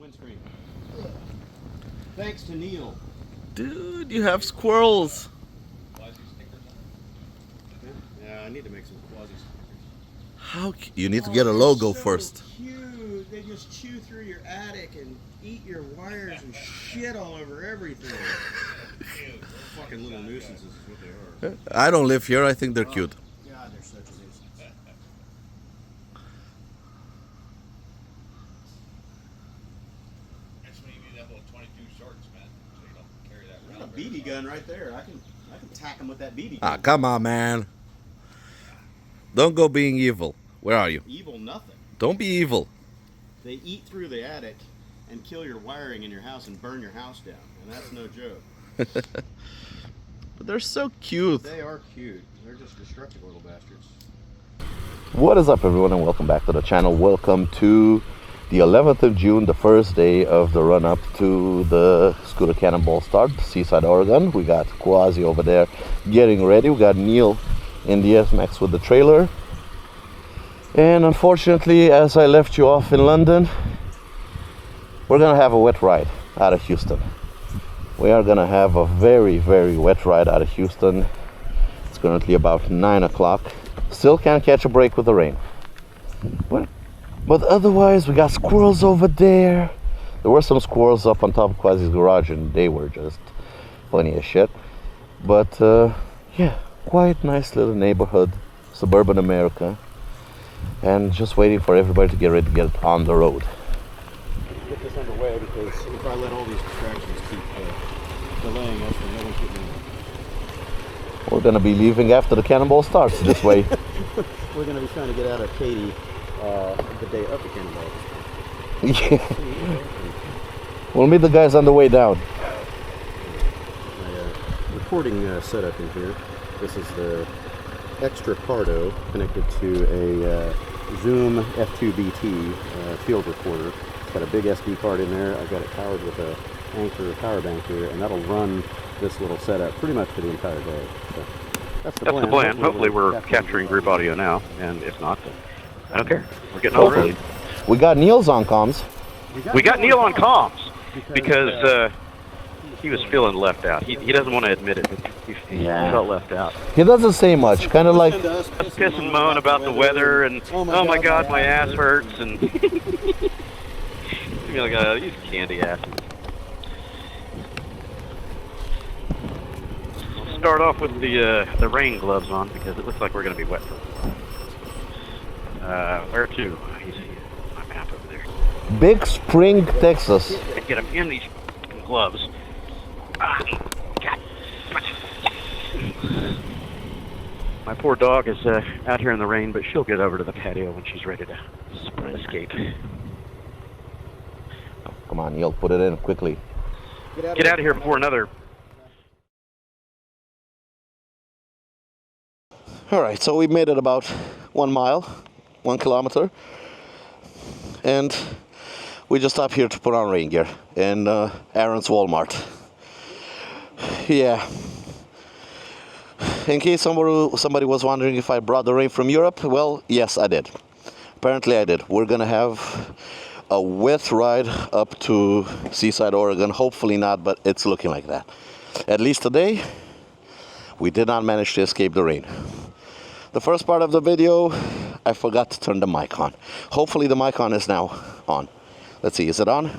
windscreen. Thanks to Neil. Dude, you have squirrels. Yeah, I need to make some quasi stickers. How you need to get a logo so first. Cute. They just chew through your attic and eat your wires and shit all over everything. Fucking little nuisances is what they are. I don't live here. I think they're cute. God, they're such a nuisance. That's when you need that little 22 shorts, man. So you don't carry that I got around. a BB gun right there. I can tack them with that BB gun. Ah, come on, man. Don't go being evil. Where are you? Evil nothing. Don't be evil. They eat through the attic and kill your wiring in your house and burn your house down. And that's no joke. But they're so cute. They are cute. They're just destructive little bastards. What is up, everyone, and welcome back to the channel. Welcome to the 11th of June, the first day of the run-up to the Scooter Cannonball start, Seaside, Oregon. We got Quasi over there getting ready. We got Neil in the S-Max with the trailer. And unfortunately, as I left you off in London, we're gonna have a wet ride out of Houston. We are gonna have a very, very wet ride out of Houston. It's currently about 9 o'clock. Still can't catch a break with the rain. But otherwise, we got squirrels over there. There were some squirrels up on top of Quasi's garage, and they were just funny as shit. But yeah, quite nice little neighborhood, suburban America. And just waiting for everybody to get ready to get on the road. Get this underway because if I let all these distractions keep delaying us, then no one's getting in. We're gonna be leaving after the cannonball starts this way. We're going to be trying to get out of Katy the day of the cannonball. Yeah. We'll meet the guys on the way down. My recording setup in here. This is the extra Pardo connected to a Zoom F2BT field recorder. It's got a big SD card in there. I've got it powered with a Anchor power bank here, and that'll run this little setup pretty much for the entire day. So that's the plan. Hopefully we're capturing group audio now, and if not, then I don't care. We're getting on the road. We got Neil's on comms. We got Neil on comms because he was feeling left out. He doesn't want to admit it, but he felt left out. He doesn't say much, kind of like Piss and moan about the weather, and oh my god, my ass hurts, and you're like, these candy asses. We'll start off with the rain gloves on because it looks like we're going to be wet for a while. Where to? You see my map over there. Big Spring, Texas. Get them in these gloves. God. My poor dog is out here in the rain, but she'll get over to the patio when she's ready to escape. Oh, come on, Neil, put it in quickly. Get out of here before another. All right, so we made it about 1 mile, 1 kilometer, and we just stopped here to put on rain gear in Aaron's Walmart. Yeah. In case somebody was wondering if I brought the rain from Europe, well, yes, I did. Apparently I did. We're gonna have a wet ride up to Seaside, Oregon. Hopefully not, but it's looking like that. At least today, we did not manage to escape the rain. The first part of the video, I forgot to turn the mic on. Hopefully the mic on is now on. Let's see, is it on?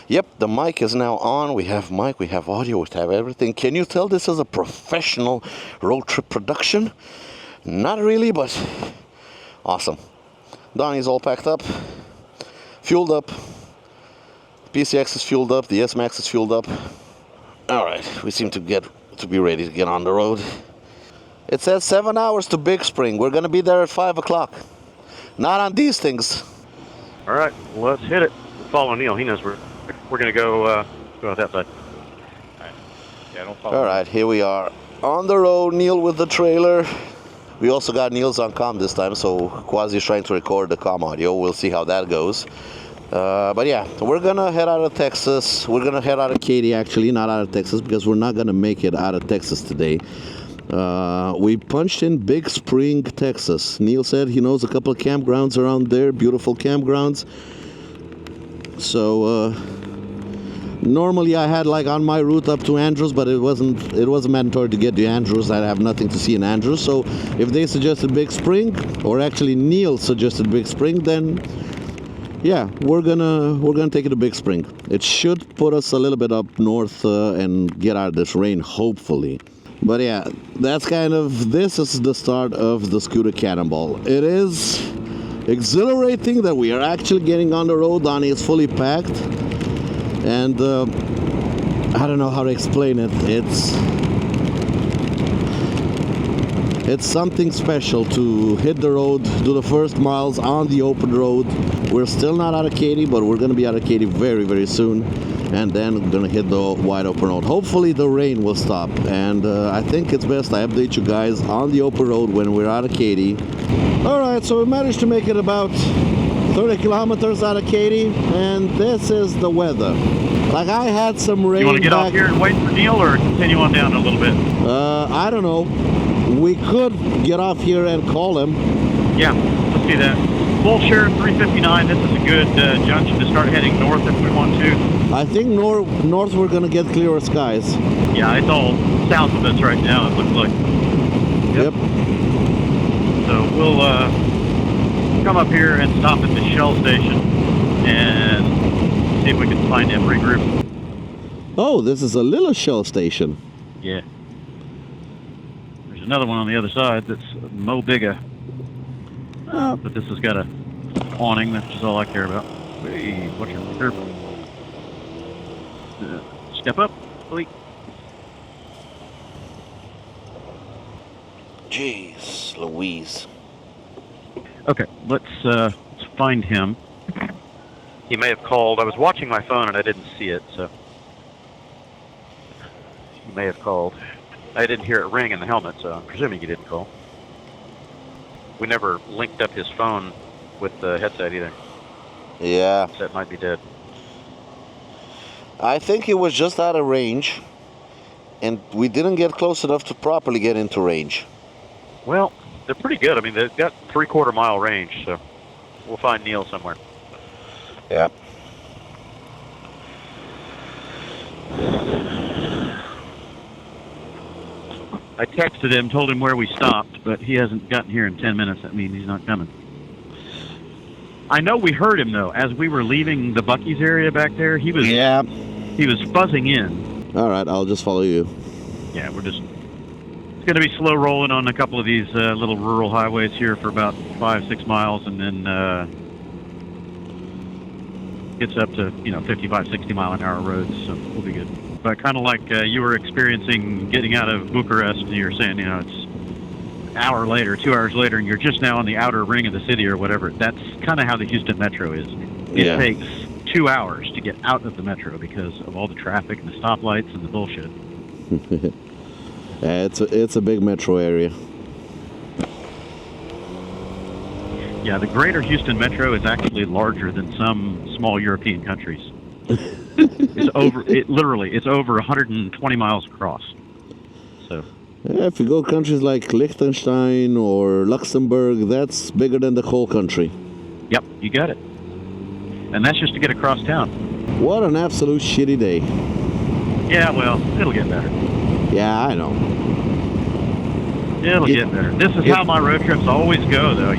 Yep, the mic is now on. We have mic, we have audio, we have everything. Can you tell this is a professional road trip production? Not really, but awesome. Donnie's all packed up, fueled up. PCX is fueled up, the S-Max is fueled up. All right, we seem to be ready to get on the road. It says 7 hours to Big Spring. We're gonna be there at 5 o'clock. Not on these things. All right, let's hit it. Follow Neil. He knows we're gonna go out that side. All right. Yeah, don't follow. All right, here we are on the road. Neil with the trailer. We also got Neil's on comm this time, so Quasi is trying to record the comm audio. We'll see how that goes. But yeah, we're gonna head out of Texas. We're gonna head out of Katy, actually, not out of Texas, because we're not gonna make it out of Texas today. We punched in Big Spring, Texas. Neil said he knows a couple of campgrounds around there, beautiful campgrounds. So normally I had like on my route up to Andrews, but it wasn't mandatory to get to Andrews. I have nothing to see in Andrews. So if they suggested Big Spring, or actually Neil suggested Big Spring, then yeah, we're gonna take it to Big Spring. It should put us a little bit up north and get out of this rain, hopefully. But yeah, this is the start of the Scooter Cannonball. It is exhilarating that we are actually getting on the road. Donnie is fully packed, and I don't know how to explain it. It's something special to hit the road, do the first miles on the open road. We're still not out of Katy, but we're going to be out of Katy very, very soon. And then we're going to hit the wide open road. Hopefully the rain will stop. And I think it's best I update you guys on the open road when we're out of Katy. Alright, so we managed to make it about 30 kilometers out of Katy. And this is the weather. Like, I had some rain. You want to get off here and wait for Neil, or continue on down a little bit? I don't know. We could get off here and call him. Yeah, let's do that. Full share 359. This is a good junction to start heading north if we want to. I think north we're going to get clearer skies. Yeah, it's all south of us right now, it looks like. Yep. So we'll come up here and stop at the Shell station and see if we can find him, regroup. Oh, this is a little Shell station. Yeah. There's another one on the other side that's mo bigger. But this has got a awning, that's just all I care about. Hey, watch your curb. Step up, please. Jeez Louise. Okay, let's find him. He may have called. I was watching my phone and I didn't see it, so he may have called. I didn't hear it ring in the helmet, so I'm presuming he didn't call. We never linked up his phone with the headset either. Yeah. That might be dead. I think he was just out of range, and we didn't get close enough to properly get into range. Well, they're pretty good. I mean, they've got 3/4 mile range, so we'll find Neil somewhere. Yeah. I texted him, told him where we stopped, but he hasn't gotten here in 10 minutes. That means he's not coming. I know we heard him, though. As we were leaving the Buc-ee's area back there, he was buzzing in. All right, I'll just follow you. Yeah, it's going to be slow rolling on a couple of these little rural highways here for about 5-6 miles, and then gets up to 55, 60 mile an hour roads, so we'll be good. But kind of like you were experiencing getting out of Bucharest, and you're saying, it's an hour later, 2 hours later, and you're just now on the outer ring of the city or whatever. That's kind of how the Houston Metro is. It takes 2 hours to get out of the Metro because of all the traffic and the stoplights and the bullshit. It's a big metro area. Yeah, the greater Houston Metro is actually larger than some small European countries. It's over 120 miles across. So yeah, if you go countries like Liechtenstein or Luxembourg, that's bigger than the whole country. Yep, you got it. And that's just to get across town. What an absolute shitty day. Yeah, well, it'll get better. Yeah, I know. It'll get better. This is how my road trips always go, though.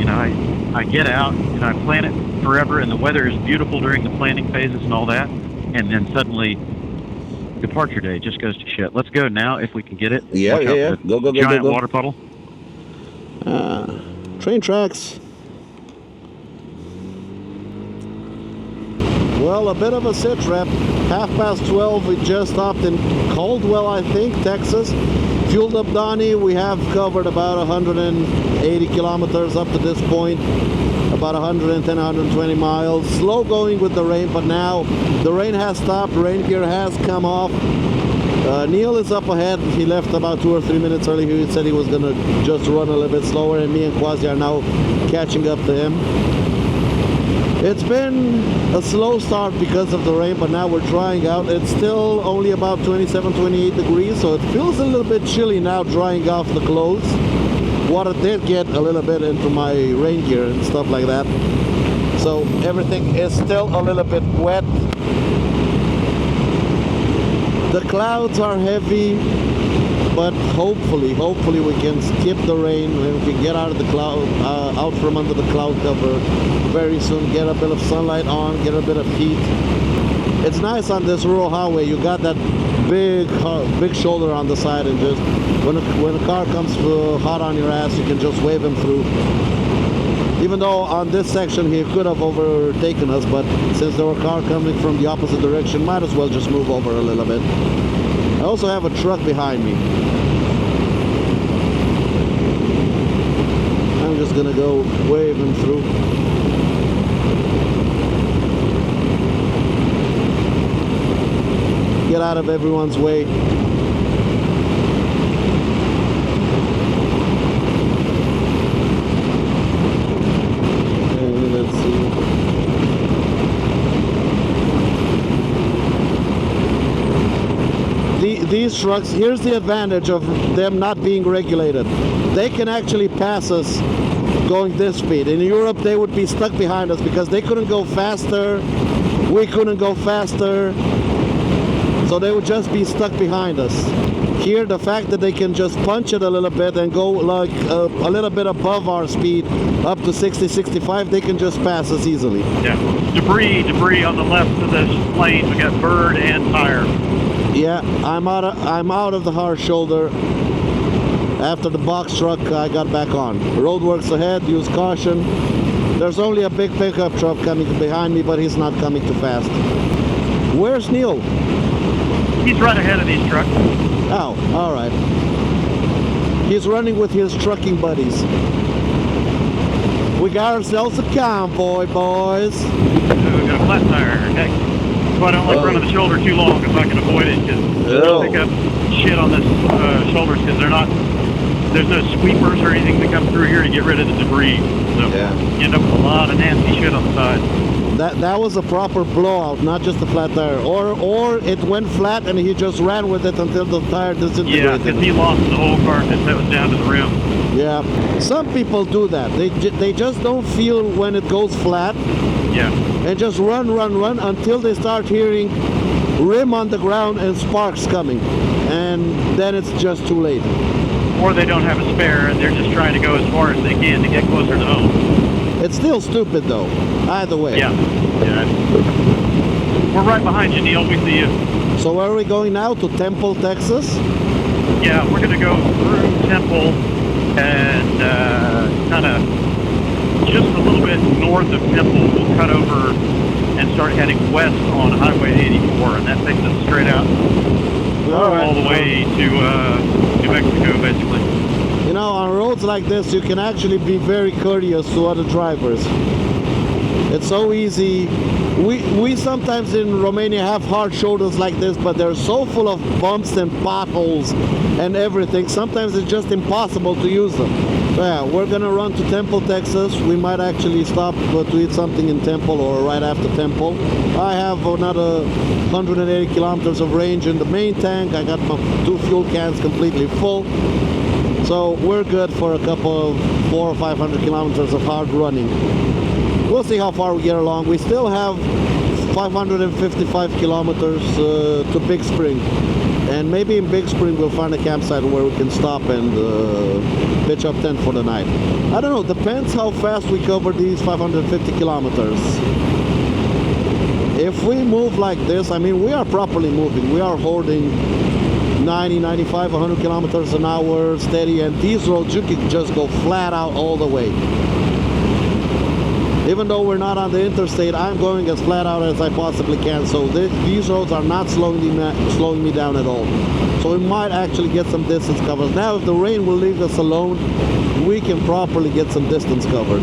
I get out, and I plan it forever, and the weather is beautiful during the planning phases and all that, and then suddenly departure day just goes to shit. Let's go now if we can get it. Yeah. Go. Giant water puddle. Train tracks. Well, a bit of a sit rep. 12:30, we just stopped in Caldwell, I think, Texas. Fueled up Donnie. We have covered about 180 kilometers up to this point. About 110, 120 miles. Slow going with the rain, but now the rain has stopped. Rain gear has come off. Neil is up ahead. He left about 2 or 3 minutes early. He said he was going to just run a little bit slower, and me and Quasi are now catching up to him. It's been a slow start because of the rain, but now we're drying out. It's still only about 27, 28 degrees, so it feels a little bit chilly now drying off the clothes. Water did get a little bit into my rain gear and stuff like that. So everything is still a little bit wet. The clouds are heavy, but hopefully we can skip the rain and we can get out of the cloud, out from under the cloud cover very soon. Get a bit of sunlight on, get a bit of heat. It's nice on this rural highway. You got that big shoulder on the side, and just when a car comes hot on your ass, you can just wave him through. Even though on this section he could have overtaken us, but since there were cars coming from the opposite direction, might as well just move over a little bit. I also have a truck behind me. I'm just gonna go wave him through. Get out of everyone's way. Let's see. These trucks, here's the advantage of them not being regulated. They can actually pass us going this speed. In Europe, they would be stuck behind us because they couldn't go faster. We couldn't go faster. So they would just be stuck behind us. Here, the fact that they can just punch it a little bit and go like a little bit above our speed, up to 60, 65, they can just pass us easily. Yeah. Debris on the left of this lane. We got bird and tire. Yeah, I'm out of the hard shoulder. After the box truck, I got back on. Roadworks ahead, use caution. There's only a big pickup truck coming behind me, but he's not coming too fast. Where's Neil? He's right ahead of these trucks. Oh, all right. He's running with his trucking buddies. We got ourselves a convoy, boys. We got a flat tire. Okay. So I don't like running the shoulder too long if I can avoid it, because they'll pick up shit on this shoulders, because there's no sweepers or anything that come through here to get rid of the debris. So you end up with a lot of nasty shit on the side. That was a proper blowout, not just a flat tire. Or it went flat and he just ran with it until the tire disintegrated. Yeah, because he lost the whole carcass that was down to the rim. Yeah, some people do that. They just don't feel when it goes flat. Yeah. And just run until they start hearing rim on the ground and sparks coming. And then it's just too late. Or they don't have a spare and they're just trying to go as far as they can to get closer to home. It's still stupid though, either way. Yeah. We're right behind you, Neil. We see you. So where are we going now? To Temple, Texas? Yeah, we're going to go through Temple and kind of just a little bit north of Temple. We'll cut over and start heading west on Highway 84, and that takes us straight out all the way to New Mexico, basically. You know, on roads like this, you can actually be very courteous to other drivers. It's so easy. We sometimes in Romania have hard shoulders like this, but they're so full of bumps and potholes and everything. Sometimes it's just impossible to use them. So yeah, we're gonna run to Temple, Texas. We might actually stop to eat something in Temple or right after Temple. I have another 180 kilometers of range in the main tank. I got my 2 fuel cans completely full. So we're good for a couple of 400 or 500 kilometers of hard running. We'll see how far we get along. We still have 555 kilometers to Big Spring. And maybe in Big Spring we'll find a campsite where we can stop and pitch up tent for the night. I don't know, depends how fast we cover these 550 kilometers. If we move like this, I mean, we are properly moving. We are holding 90, 95, 100 kilometers an hour steady, and these roads you can just go flat out all the way. Even though we're not on the interstate, I'm going as flat out as I possibly can, so these roads are not slowing me down at all. So we might actually get some distance covered. Now if the rain will leave us alone, we can properly get some distance covered.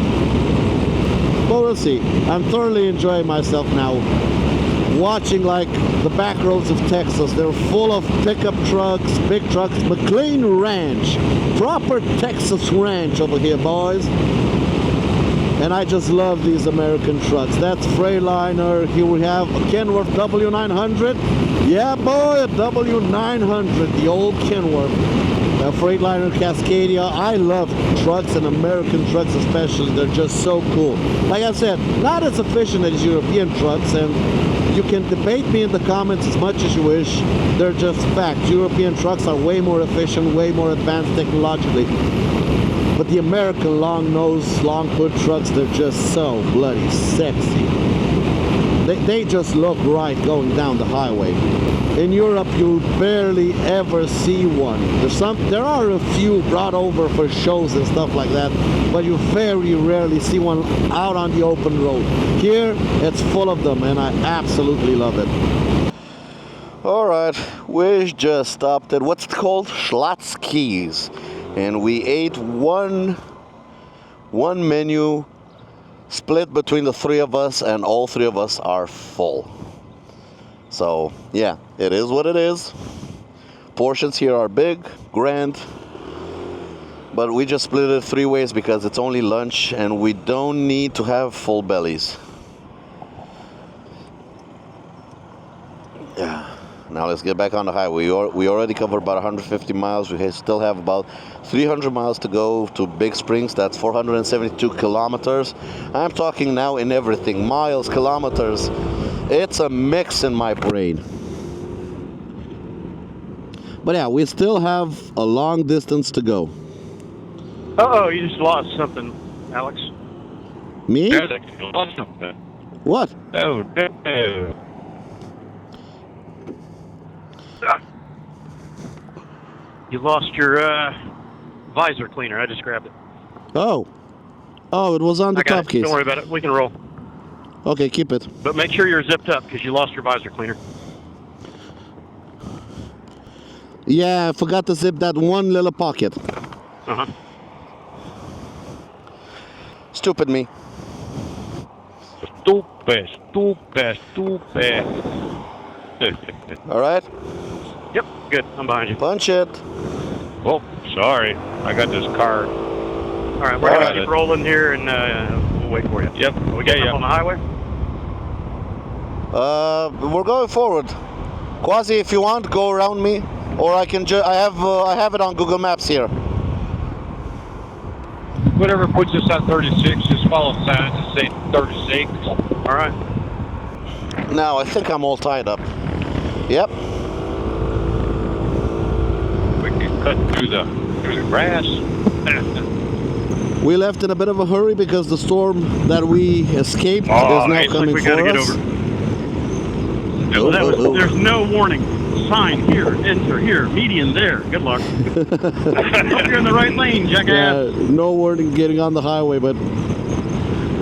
But we'll see. I'm thoroughly enjoying myself now, watching like the back roads of Texas. They're full of pickup trucks, big trucks. McLean Ranch, proper Texas ranch over here, boys. And I just love these American trucks. That's Freightliner. Here we have a Kenworth W900. Yeah, boy, a W900, the old Kenworth. A Freightliner Cascadia. I love trucks, and American trucks especially. They're just so cool. Like I said, not as efficient as European trucks, and you can debate me in the comments as much as you wish. They're just facts. European trucks are way more efficient, way more advanced technologically. But the American long-nose, long-hood trucks, they're just so bloody sexy. They just look right going down the highway. In Europe, you barely ever see one. There are a few brought over for shows and stuff like that, but you very rarely see one out on the open road. Here, it's full of them, and I absolutely love it. All right, we just stopped at what's it called? Schlotzkeys. And we ate one menu split between the three of us, and all three of us are full. So yeah, it is what it is. Portions here are big, grand, but we just split it 3 ways because it's only lunch and we don't need to have full bellies. Yeah. Now let's get back on the highway. We already covered about 150 miles. We still have about 300 miles to go to Big Springs. That's 472 kilometers. I'm talking now in everything. Miles, kilometers. It's a mix in my brain. But yeah, we still have a long distance to go. Uh-oh, you just lost something, Alex. Me? You lost something. What? Oh, no. You lost your visor cleaner. I just grabbed it. Oh, it was on the I got top it. case. Don't worry about it. We can roll. Okay, keep it. But make sure you're zipped up because you lost your visor cleaner. Yeah, I forgot to zip that one little pocket. Uh-huh. Stupid me. Stupid. All right, Yep, good. I'm behind you. punch it. Oh, sorry. I got this car. All right, we're All going right. to keep rolling here, and we'll wait for you. Yep. We getting up on the highway? We're going forward. Quasi, if you want, go around me, or I can. I have it on Google Maps here. Whatever puts us at 36, just follow signs and say 36. All right. Now I think I'm all tied up. Yep. We can cut through the grass. We left in a bit of a hurry because the storm that we escaped is now Hey, looks like coming we got to for get us. over. Oh, oh, oh. There's no warning. Sign here, enter here, median there. Good luck. Hope you're in the right lane, jackass. Yeah, no warning getting on the highway, but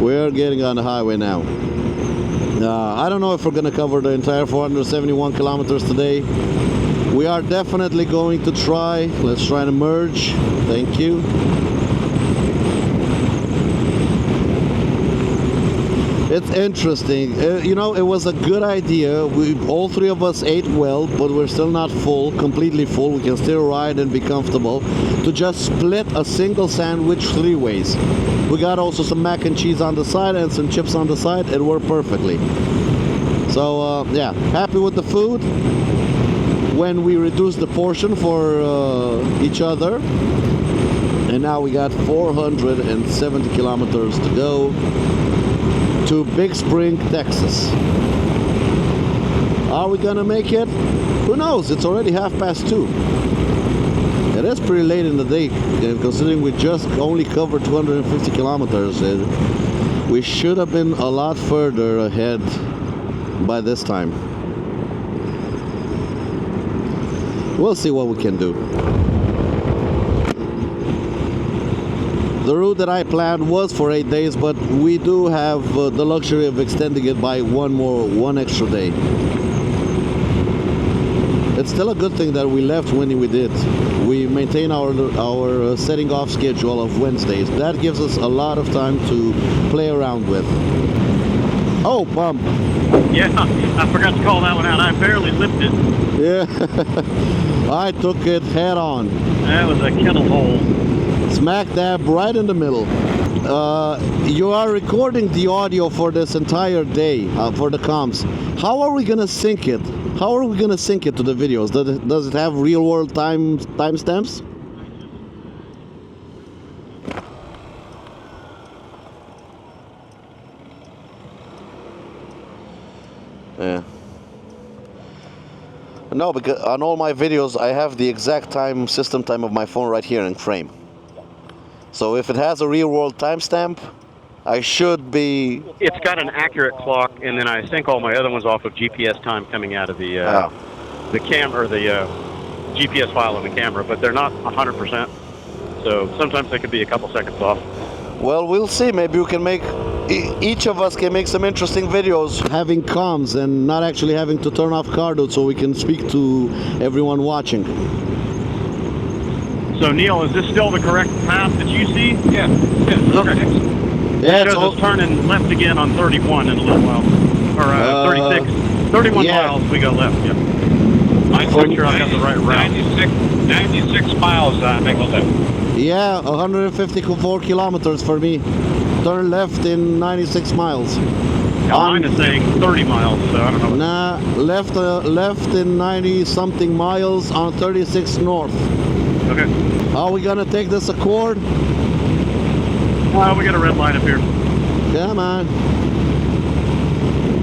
we're getting on the highway now. I don't know if we're going to cover the entire 471 kilometers today. We are definitely going to try. Let's try to merge. Thank you. It's interesting. You know, it was a good idea. All three of us ate well, but we're still not full, completely full. We can still ride and be comfortable. To just split a single sandwich 3 ways. We got also some mac and cheese on the side and some chips on the side. It worked perfectly. So, yeah, happy with the food. When we reduced the portion for each other. And now we got 470 kilometers to go to Big Spring, Texas. Are we gonna make it? Who knows? It's already 2:30. It is pretty late in the day, considering we just only covered 250 kilometers. We should have been a lot further ahead by this time. We'll see what we can do. The route that I planned was for 8 days, but we do have the luxury of extending it by one extra day. It's still a good thing that we left when we did. We maintain our setting off schedule of Wednesdays. That gives us a lot of time to play around with. Oh, bump. Yeah, I forgot to call that one out. I barely lipped it. Yeah, I took it head on. That was a kennel hole. Smack dab right in the middle. you are recording the audio for this entire day for the comms. How are we gonna sync it? How are we gonna sync it to the videos? Does it have real world timestamps? Yeah. No, because on all my videos I have the exact system time of my phone right here in frame. So if it has a real world timestamp, I should be... It's got an accurate clock, and then I sync all my other ones off of GPS time coming out of the camera, or the GPS file on the camera, but they're not 100%. So sometimes they could be a couple seconds off. Well, we'll see. Maybe we can make... Each of us can make some interesting videos. Having comms and not actually having to turn off Cardo so we can speak to everyone watching. So Neil, is this still the correct path that you see? Yeah. Okay. Yeah, It shows us turning left again on 31 in a little while. Or 36. 31 miles we go left, yeah. I'm quite sure I've got the right route. 96 miles I make a left. Yeah, 154 kilometers for me. Turn left in 96 miles. Yeah, mine is saying 30 miles, so I don't know. Nah, left in 90 something miles on 36 north. Okay. Are we gonna take this Accord? We got a red line up here. Come on.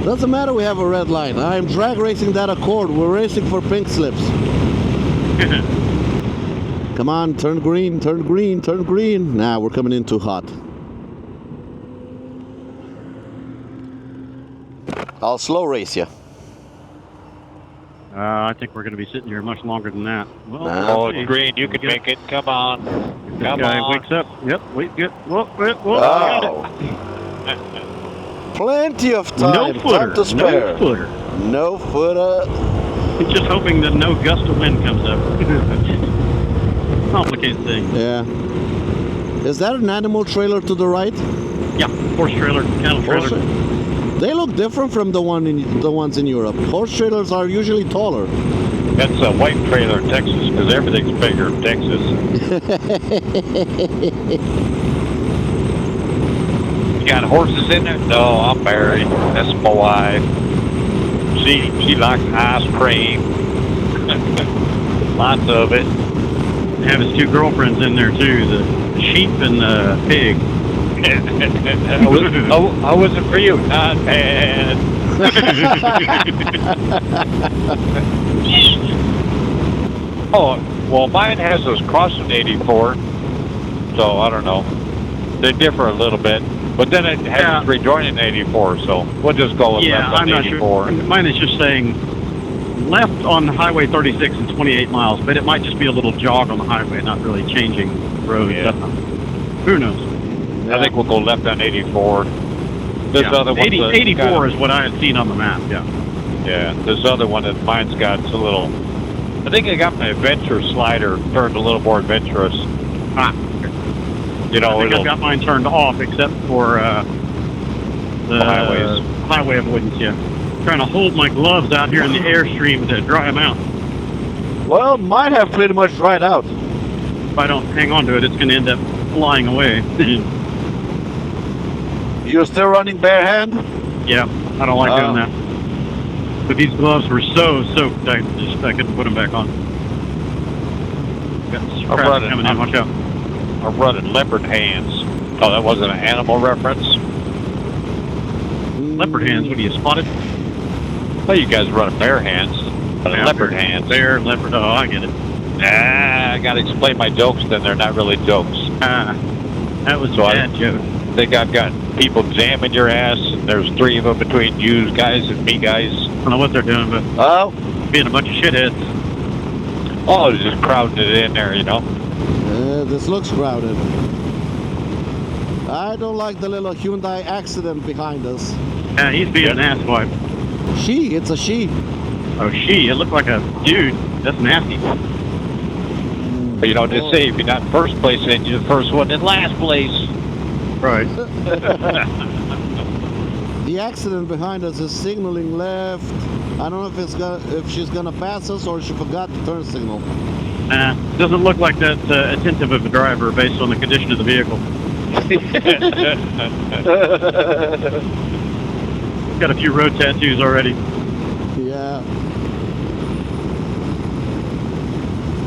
Doesn't matter we have a red line. I'm drag racing that Accord. We're racing for pink slips. Come on, turn green, turn green, turn green. Nah, we're coming in too hot. I'll slow race you. I think we're going to be sitting here much longer than that. Well, Oh, it's green. You can make it. Come on. Come guy on. wakes up. Yep, wait, good. Whoa, Oh. got it. Plenty of time. No footer. Time to spare. No footer. No footer. Just hoping that no gust of wind comes up. Complicated thing. Yeah. Is that an animal trailer to the right? Yeah, horse trailer, cattle trailer. They look different from the ones in Europe. Horse trailers are usually taller. That's a white trailer in Texas because everything's bigger in Texas. You got horses in there? No, I'm married. That's my wife. She likes ice cream. Lots of it. Have his two girlfriends in there too, the sheep and the pig. I wasn't for you. Not bad. Oh, well, mine has those crossing 84, so I don't know. They differ a little bit, but then it has rejoining 84, so we'll just go with left on I'm not 84. sure. Mine is just saying left on Highway 36 and 28 miles, but it might just be a little jog on the highway, not really changing roads. Yeah. Who knows? I think we'll go left on 84. This other one, 84 is what I had seen on the map. Yeah. Yeah, this other one that mine's got a little. I think I got my adventure slider turned a little more adventurous. You know, I think I've got mine turned off except for the highway avoidance. Yeah. Trying to hold my gloves out here in the airstream to dry them out. Well, mine have pretty much dried out. If I don't hang on to it, it's going to end up flying away. You're still running bare hand? Yeah, I don't like doing that. But these gloves were so soaked, I couldn't put them back on. Got crap coming in, watch out. I'm running leopard hands. Oh, that wasn't an animal reference? Leopard hands, what are you, spotted? Well, you guys run bare hands. Leopard hands. Bear, leopard, oh, I get it. Nah, I gotta explain my jokes, then they're not really jokes. That was a bad joke. I think I've got people jamming your ass, and there's 3 of them between you guys and me guys. I don't know what they're doing, but being a bunch of shitheads. Oh, they're just crowding it in there, you know. This looks crowded. I don't like the little Hyundai accident behind us. Yeah, he's being an asswipe. It's a she. Oh, it looked like a dude. That's nasty. But you know, just say if you're not first place, then you're the first one in last place. Right. The accident behind us is signaling left. I don't know if she's gonna pass us or she forgot to turn signal. Doesn't look like that attentive of a driver based on the condition of the vehicle. Got a few road tattoos already. Yeah.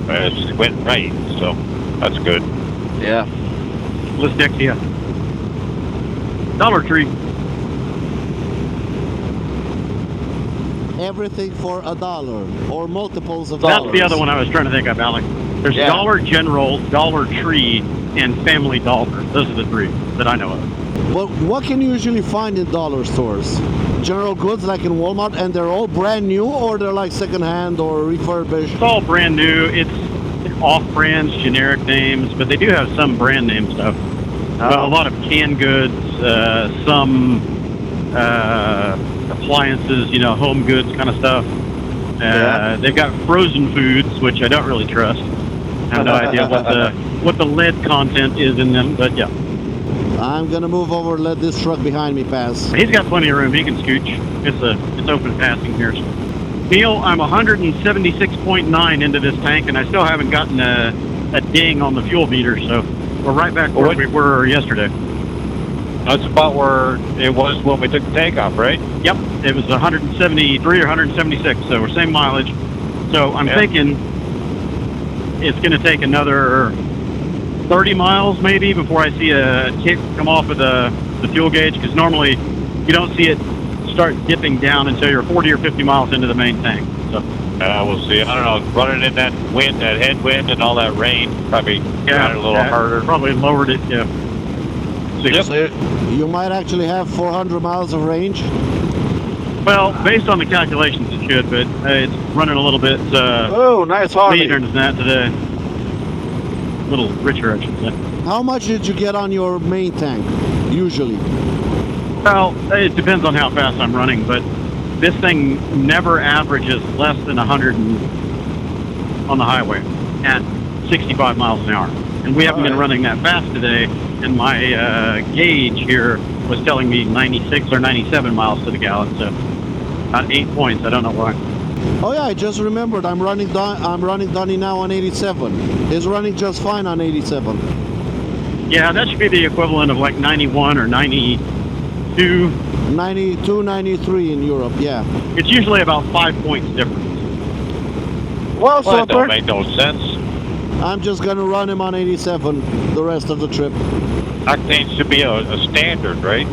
It went right, so that's good. Yeah. Listexia. Dollar Tree. Everything for $1 or multiples of That's dollars. the other one I was trying to think of, Alec. There's Yeah. Dollar General, Dollar Tree, and Family Dollar. Those are the three that I know of. But what can you usually find in dollar stores? General goods like in Walmart, and they're all brand new, or they're like secondhand or refurbished? It's all brand new. It's off-brands, generic names, but they do have some brand name stuff. A lot of canned goods, some appliances, home goods kind of stuff. They've got frozen foods, which I don't really trust. I have no idea what the lead content is in them, but yeah. I'm gonna move over, let this truck behind me pass. He's got plenty of room. He can scooch. It's open passing here. Neil, I'm 176.9 into this tank, and I still haven't gotten a ding on the fuel meter, so we're right back where we were yesterday. That's about where it was when we took the tank off, right? Yep, it was 173 or 176, so we're same mileage. So I'm thinking it's going to take another 30 miles maybe before I see a tick come off of the fuel gauge, because normally you don't see it start dipping down until you're 40 or 50 miles into the main tank. So We'll see. I don't know. Running in that wind, that headwind, and all that rain probably got it a little harder. Probably lowered it, yeah. You might actually have 400 miles of range. Well, based on the calculations, it should, but it's running a little bit Oh, nice Harley. leaner than that today. A little richer, I should say. How much did you get on your main tank, usually? Well, it depends on how fast I'm running, but this thing never averages less than 100 on the highway at 65 miles an hour. And we haven't been running that fast today, and my gauge here was telling me 96 or 97 miles to the gallon, so about 8 points. I don't know why. Oh yeah, I just remembered. I'm running Donnie now on 87. It's running just fine on 87. Yeah, that should be the equivalent of like 91 or 92. 92, 93 in Europe, yeah. It's usually about 5 points difference. Well, Well, that don't Super. make no sense. I'm just gonna run him on 87 the rest of the trip. Octane should be a standard, right?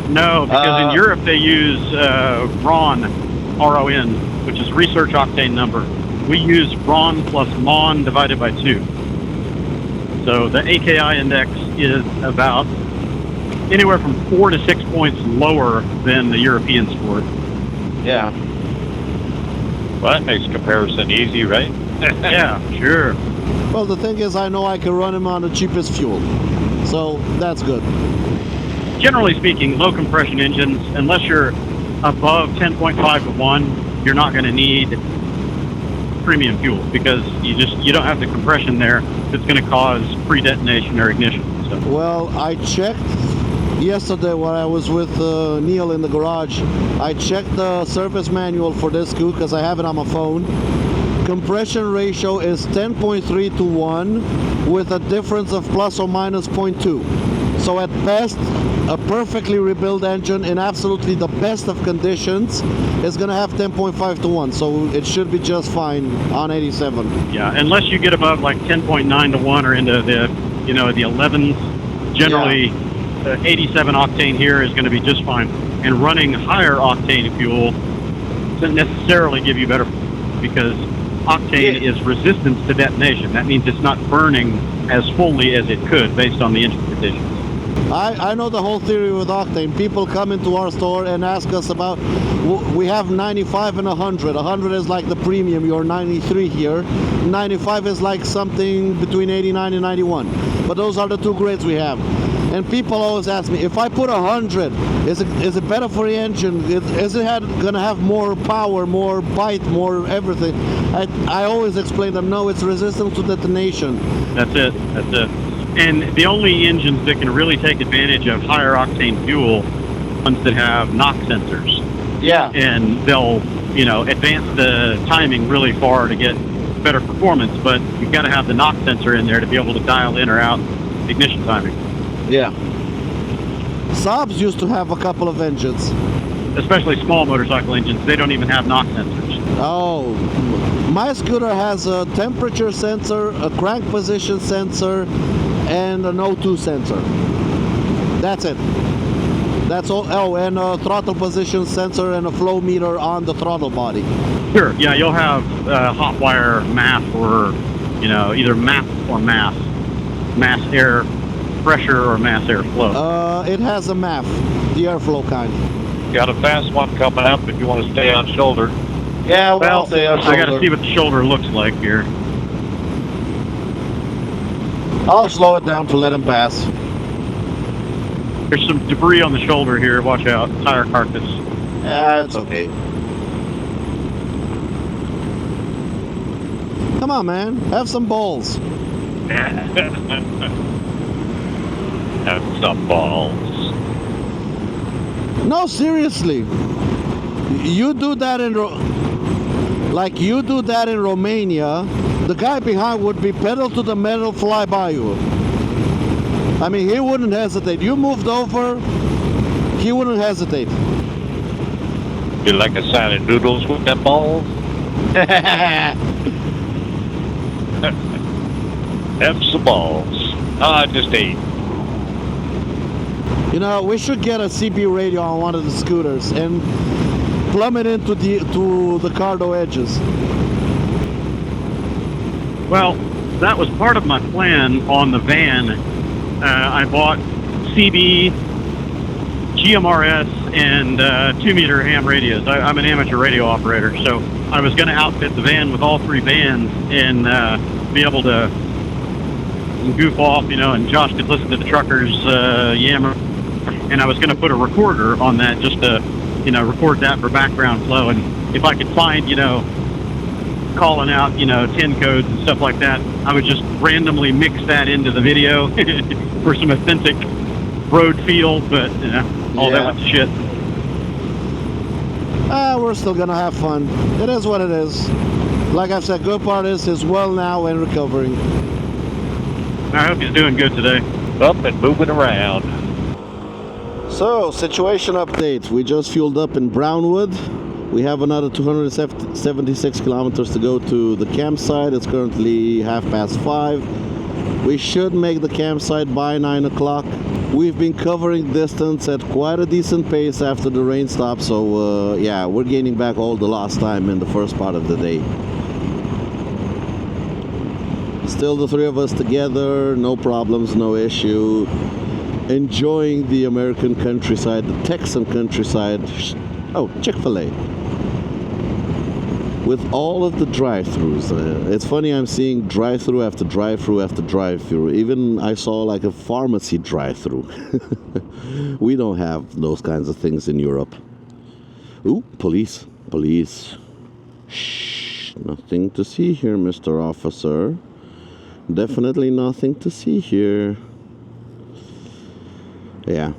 No, because in Europe they use RON, R-O-N, which is research octane number. We use RON plus MON divided by 2. So the AKI index is about anywhere from 4 to 6 points lower than the European score. Yeah. Well, that makes comparison easy, right? Yeah, sure. Well, the thing is, I know I can run him on the cheapest fuel. So, that's good. Generally speaking, low compression engines, unless you're above 10.5 to 1, you're not going to need premium fuel, because you don't have the compression there that's going to cause pre-detonation or ignition. So. Well, I checked yesterday when I was with Neil in the garage. I checked the service manual for this Scoot because I have it on my phone. Compression ratio is 10.3 to 1 with a difference of plus or minus 0.2. So at best, a perfectly rebuilt engine in absolutely the best of conditions is going to have 10.5 to 1. So it should be just fine on 87. Yeah, unless you get above like 10.9 to 1 or into the 11s, generally 87 octane here is going to be just fine. And running higher octane fuel doesn't necessarily give you better, because octane is resistance to detonation. That means it's not burning as fully as it could based on the engine conditions. I know the whole theory with octane. People come into our store and ask us about, we have 95 and 100. 100 is like the premium, you're 93 here. 95 is like something between 89 and 91. But those are the two grades we have. And people always ask me, if I put 100, is it better for the engine? Is it gonna have more power, more bite, more everything? I always explain them, no, it's resistant to detonation. That's it. And the only engines that can really take advantage of higher octane fuel, ones that have NOx sensors. Yeah. And they'll, advance the timing really far to get better performance, but you've got to have the NOx sensor in there to be able to dial in or out ignition timing. Yeah. Saabs used to have a couple of engines. Especially small motorcycle engines, they don't even have knock sensors. Oh, my scooter has a temperature sensor, a crank position sensor, and an O2 sensor. That's it. That's all. Oh, and a throttle position sensor and a flow meter on the throttle body. Sure, yeah, you'll have hot wire MAF or, you know, either MAP or mass air pressure or mass air flow. It has a MAF, the airflow kind. Got a fast one coming up if you want to stay on shoulder. Yeah, Well, I got to see what the shoulder looks like here. I'll slow it down to let him pass. There's some debris on the shoulder here. Watch out, tire carcass. Yeah, it's okay. Come on, man. Have some balls. Have some balls. No, seriously. You do that in you do that in Romania, the guy behind would be pedal to the metal, fly by you. I mean, he wouldn't hesitate. You moved over, he wouldn't hesitate. You like a side of noodles with them balls? Have some balls. I just ate. You know, we should get a CB radio on one of the scooters and plumb it into the cardo edges. Well, that was part of my plan on the van. I bought CB, GMRS, and 2-meter ham radios. I'm an amateur radio operator, so I was going to outfit the van with all 3 bands and be able to goof off, you know, and Josh could listen to the truckers yammer. And I was going to put a recorder on that just to, you know, record that for background flow. And if I could find, you know, calling out, you know, 10 codes and stuff like that, I would just randomly mix that into the video for some authentic road feel, but, you know, all that went to shit. We're still going to have fun. It is what it is. Like I said, good part is he's well now and recovering. I hope he's doing good today. Up and moving around. So, situation update. We just fueled up in Brownwood. We have another 276 kilometers to go to the campsite. It's currently 5:30. We should make the campsite by 9 o'clock. We've been covering distance at quite a decent pace after the rain stopped, so yeah, we're gaining back all the lost time in the first part of the day. Still the 3 of us together, no problems, no issue. Enjoying the American countryside, the Texan countryside. Oh, Chick-fil-A. With all of the drive-thrus. It's funny, I'm seeing drive-thru after drive-thru after drive-thru. Even I saw like a pharmacy drive-thru. We don't have those kinds of things in Europe. Ooh, police. Police. Shh, nothing to see here, Mr. Officer. Definitely nothing to see here. Yeah.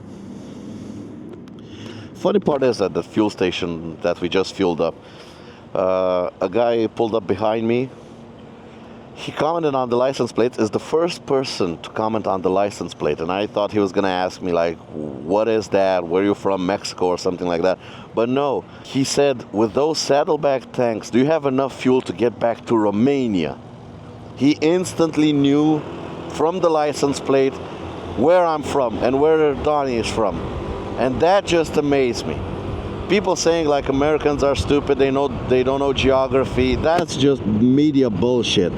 Funny part is that the fuel station that we just fueled up, a guy pulled up behind me. He commented on the license plate. Is the first person to comment on the license plate, and I thought he was gonna ask me like, what is that, where are you from, Mexico or something like that. But no, he said, with those saddleback tanks, do you have enough fuel to get back to Romania? He instantly knew from the license plate where I'm from and where Donnie is from. And that just amazed me. People saying like Americans are stupid, they don't know geography, that's just media bullshit.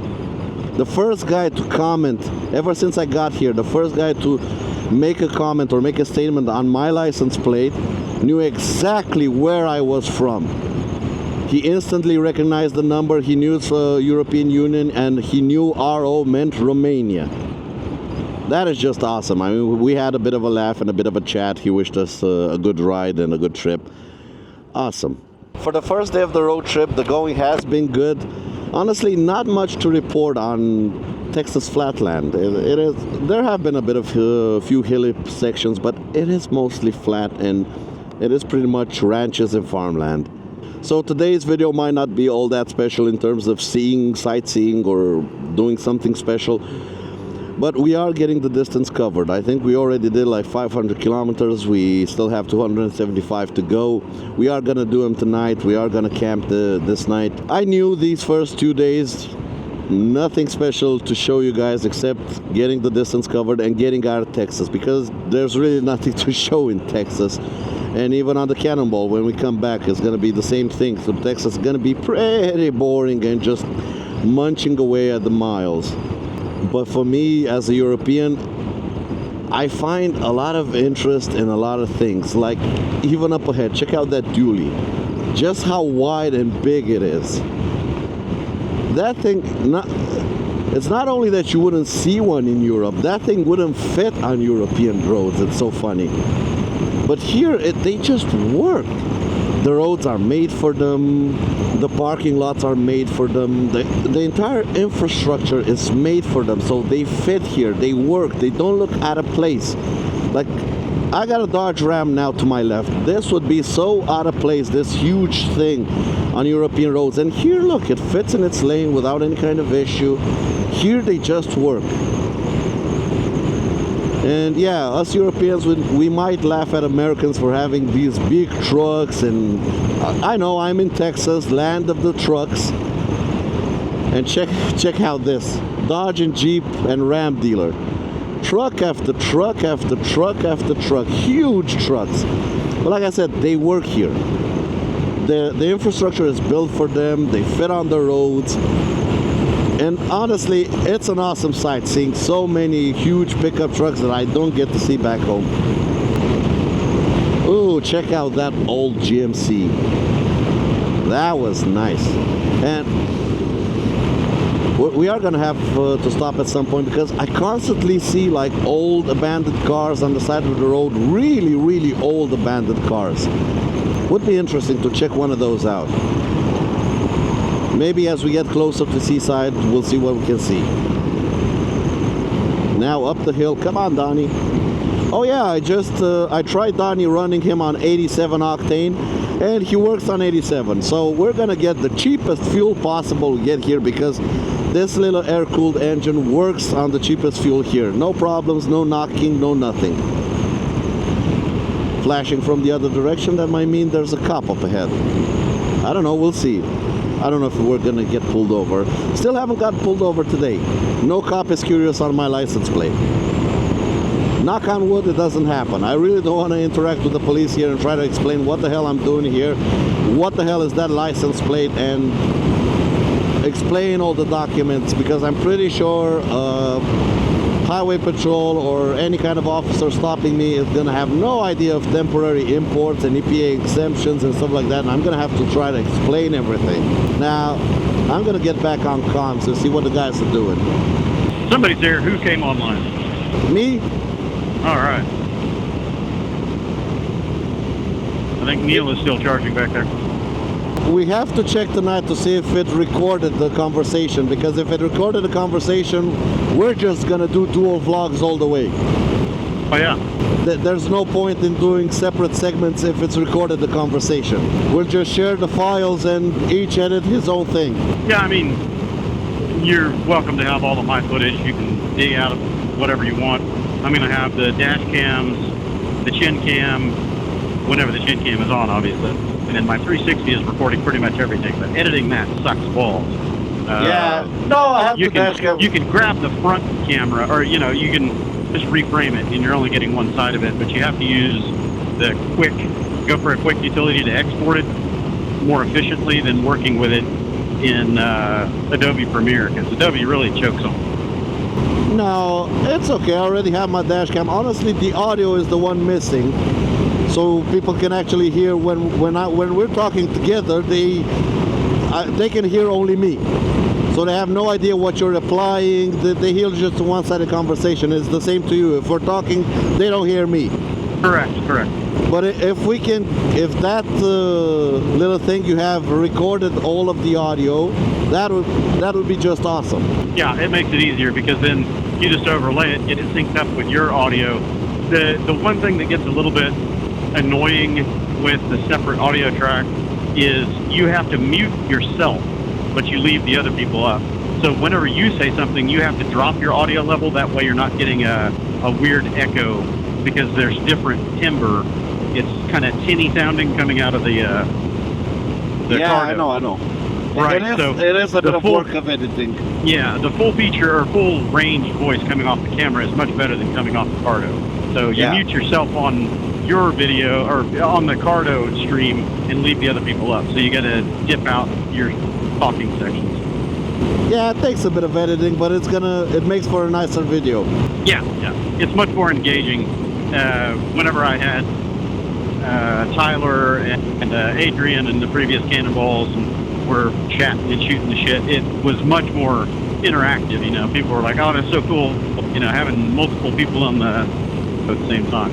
The first guy to comment, ever since I got here, the first guy to make a comment or make a statement on my license plate knew exactly where I was from. He instantly recognized the number, he knew it's European Union, and he knew RO meant Romania. That is just awesome. I mean, we had a bit of a laugh and a bit of a chat. He wished us a good ride and a good trip. Awesome. For the first day of the road trip, the going has been good. Honestly, not much to report on Texas flatland. There have been a bit of a few hilly sections, but it is mostly flat and it is pretty much ranches and farmland. So today's video might not be all that special in terms of sightseeing or doing something special. But we are getting the distance covered. I think we already did like 500 kilometers. We still have 275 to go. We are gonna do them tonight. We are gonna camp this night. I knew these first 2 days, nothing special to show you guys except getting the distance covered and getting out of Texas, because there's really nothing to show in Texas. And even on the Cannonball, when we come back, it's gonna be the same thing. So Texas is gonna be pretty boring and just munching away at the miles. But for me, as a European, I find a lot of interest in a lot of things. Like, even up ahead, check out that dually. Just how wide and big it is. That thing, it's not only that you wouldn't see one in Europe, that thing wouldn't fit on European roads. It's so funny. But here, they just work. The roads are made for them. The parking lots are made for them. The entire infrastructure is made for them. So they fit here. They work. They don't look out of place. Like, I got a Dodge Ram now to my left. This would be so out of place, this huge thing on European roads. And here, look, it fits in its lane without any kind of issue. Here, they just work. And yeah, us Europeans, we might laugh at Americans for having these big trucks, and I know I'm in Texas, land of the trucks. And check out this Dodge and Jeep and Ram dealer. Truck after truck after truck after truck, huge trucks. But like I said, they work here. The infrastructure is built for them, they fit on the roads. And honestly, it's an awesome sight seeing so many huge pickup trucks that I don't get to see back home. Ooh, check out that old GMC. That was nice. And we are gonna have to stop at some point, because I constantly see like old abandoned cars on the side of the road. Really, really old abandoned cars. Would be interesting to check one of those out. Maybe as we get closer to Seaside, we'll see what we can see. Now up the hill. Come on, Donnie. Oh yeah, I tried Donnie running him on 87 octane, and he works on 87. So we're gonna get the cheapest fuel possible to get here, because this little air-cooled engine works on the cheapest fuel here. No problems, no knocking, no nothing. Flashing from the other direction, that might mean there's a cop up ahead. I don't know, we'll see. I don't know if we're gonna get pulled over. Still haven't got pulled over today. No cop is curious on my license plate. Knock on wood, it doesn't happen. I really don't want to interact with the police here and try to explain what the hell I'm doing here, what the hell is that license plate, and explain all the documents, because I'm pretty sure Highway Patrol or any kind of officer stopping me is gonna have no idea of temporary imports and EPA exemptions and stuff like that, and I'm gonna have to try to explain everything. Now, I'm gonna get back on comms and see what the guys are doing. Somebody's there. Who came online? Me? All right. I think Neil is still charging back there. We have to check tonight to see if it recorded the conversation, because if it recorded the conversation, we're just gonna do dual vlogs all the way. Oh yeah. There's no point in doing separate segments if it's recorded the conversation. We'll just share the files and each edit his own thing. Yeah, I mean, you're welcome to have all of my footage. You can dig out of whatever you want. I'm gonna have the dash cams, the chin cam, whenever the chin cam is on, obviously. And then my 360 is recording pretty much everything, but editing that sucks balls. Yeah, no, I have you the dash cam. You can grab the front camera, or you can just reframe it, and you're only getting one side of it. But you have to use go for a quick utility to export it more efficiently than working with it in Adobe Premiere, because Adobe really chokes on it. No, it's okay. I already have my dash cam. Honestly, the audio is the one missing. So people can actually hear when we're talking together, they can hear only me. So they have no idea what you're replying. They hear just a one-sided conversation. It's the same to you. If we're talking, they don't hear me. Correct. But if that little thing you have recorded all of the audio, that would be just awesome. Yeah, it makes it easier, because then you just overlay it, get it synced up with your audio. The one thing that gets a little bit annoying with the separate audio track is you have to mute yourself, but you leave the other people up. So whenever you say something, you have to drop your audio level. That way you're not getting a weird echo, because there's different timbre. It's kind of tinny sounding coming out of the yeah, Cardo. I know. Right, So it is a bit of work of editing. Yeah, the full feature or full range voice coming off the camera is much better than coming off the Cardo. So you mute yourself on your video or on the Cardo stream and leave the other people up. So you got to dip out your talking sections. Yeah, it takes a bit of editing, but it makes for a nicer video. Yeah, it's much more engaging. Whenever I had Tyler and Adrian and the previous Cannonballs, and we're chatting and shooting the shit, it was much more interactive. You know, people were like, "Oh, that's so cool!" You know, having multiple people on the at the same time.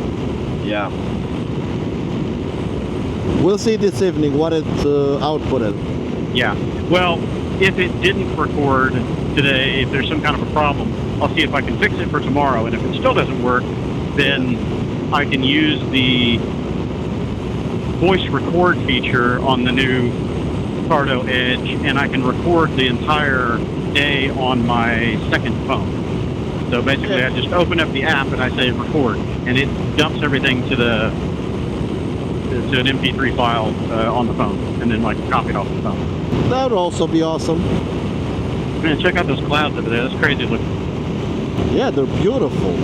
Yeah. We'll see this evening what it outputted. Yeah. Well, if it didn't record today, if there's some kind of a problem, I'll see if I can fix it for tomorrow. And if it still doesn't work, then I can use the voice record feature on the new Cardo Edge, and I can record the entire day on my second phone. So basically, I just open up the app and I say record, and it dumps everything to an MP3 file on the phone, and then like copy it off the phone. That would also be awesome. Man, check out those clouds over there. That's crazy looking. Yeah, they're beautiful.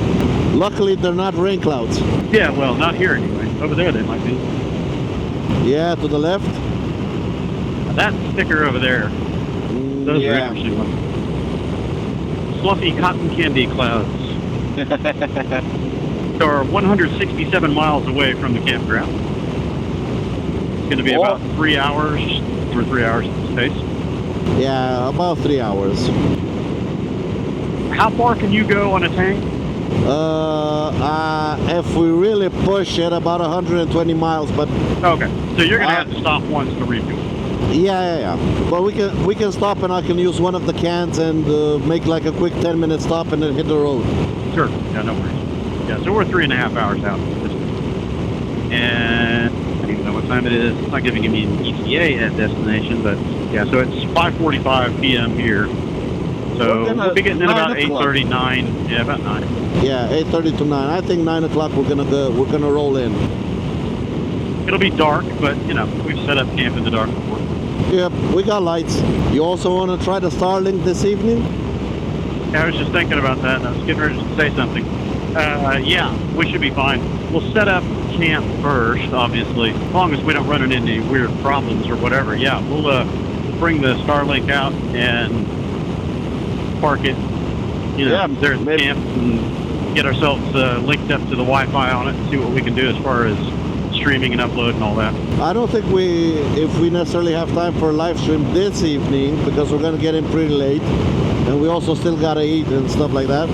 Luckily, they're not rain clouds. Yeah, well, not here anyway. Over there they might be. Yeah, to the left. That sticker over there. Those are interesting ones. Fluffy cotton candy clouds. They are 167 miles away from the campground. It's going to be about 3 hours, or 3 hours in space. Yeah, about 3 hours. How far can you go on a tank? If we really push it, about 120 miles, but... Okay, so you're going to have to stop once to refuel. Yeah. But we can stop, and I can use one of the cans and make like a quick 10-minute stop and then hit the road. Sure. Yeah, no worries. Yeah, so we're 3.5 hours out. And I don't even know what time it is. It's not giving me an ETA at destination, but yeah, so it's 5:45 p.m. here. So we'll be getting in about 8:30, 9. Yeah, about 9. Yeah, 8:30 to 9. I think 9 o'clock we're gonna roll in. It'll be dark, but you know, we've set up camp in the dark before. Yep, we got lights. You also want to try the Starlink this evening? Yeah, I was just thinking about that, and I was getting ready to say something. Yeah, we should be fine. We'll set up camp first, obviously, as long as we don't run into any weird problems or whatever. Yeah, we'll bring the Starlink out and park it, you know, there at the camp, and get ourselves linked up to the Wi-Fi on it and see what we can do as far as streaming and upload and all that. I don't think if we necessarily have time for a live stream this evening, because we're going to get in pretty late, and we also still got to eat and stuff like that.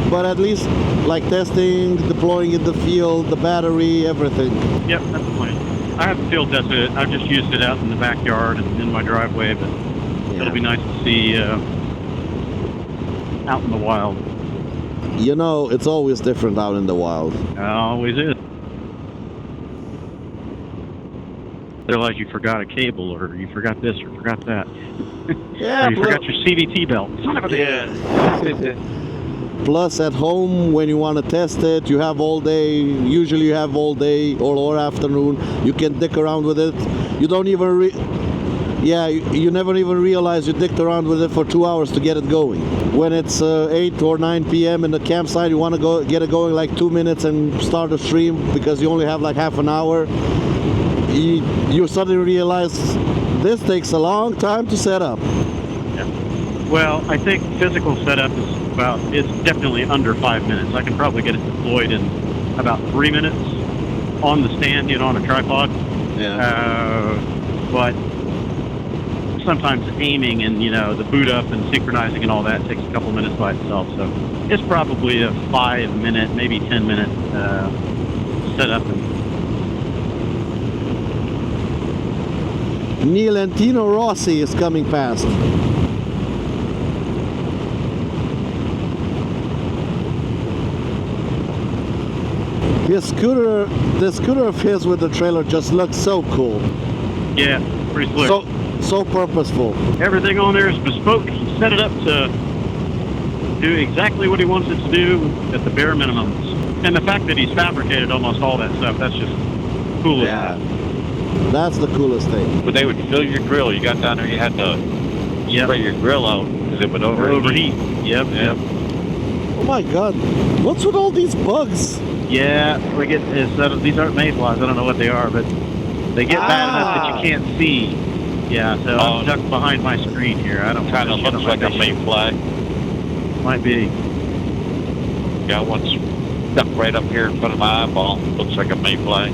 But at least like testing, deploying in the field, the battery, everything. Yep, that's the plan. I haven't field tested it. I've just used it out in the backyard and in my driveway, but it'll be nice to see out in the wild. You know, it's always different out in the wild. It always is. They're like, you forgot a cable, or you forgot this, or forgot that. Yeah, or you forgot your CVT belt. Son of a bitch. Plus, at home, when you want to test it, you have all day. Usually, you have all day or afternoon. You can dick around with it. You don't even you never even realize you dicked around with it for 2 hours to get it going. When it's 8 or 9 p.m. in the campsite, you want to get it going like 2 minutes and start a stream because you only have like half an hour. You suddenly realize this takes a long time to set up. Yeah. Well, I think physical setup it's definitely under 5 minutes. I can probably get it deployed in about 3 minutes on the stand, you know, on a tripod. Yeah. But sometimes aiming and, you know, the boot up and synchronizing and all that takes a couple minutes by itself. So it's probably a 5 minute, maybe 10 minute setup. Neil and Tino Rossi is coming past. The scooter of his with the trailer just looks so cool. Yeah, pretty slick. So purposeful. Everything on there is bespoke. He set it up to do exactly what he wants it to do at the bare minimums. And the fact that he's fabricated almost all that stuff, that's just cool. Yeah. That's the coolest thing. But they would fill your grill. You got down there, you had to spray your grill out because it would overheat. Yep. Oh my God. What's with all these bugs? Yeah, we get these aren't mayflies. I don't know what they are, but they get bad enough that you can't see. Yeah, so I'm ducked behind my screen here. I don't kind of looks like a mayfly. Might be. Got one stuck right up here in front of my eyeball. Looks like a mayfly.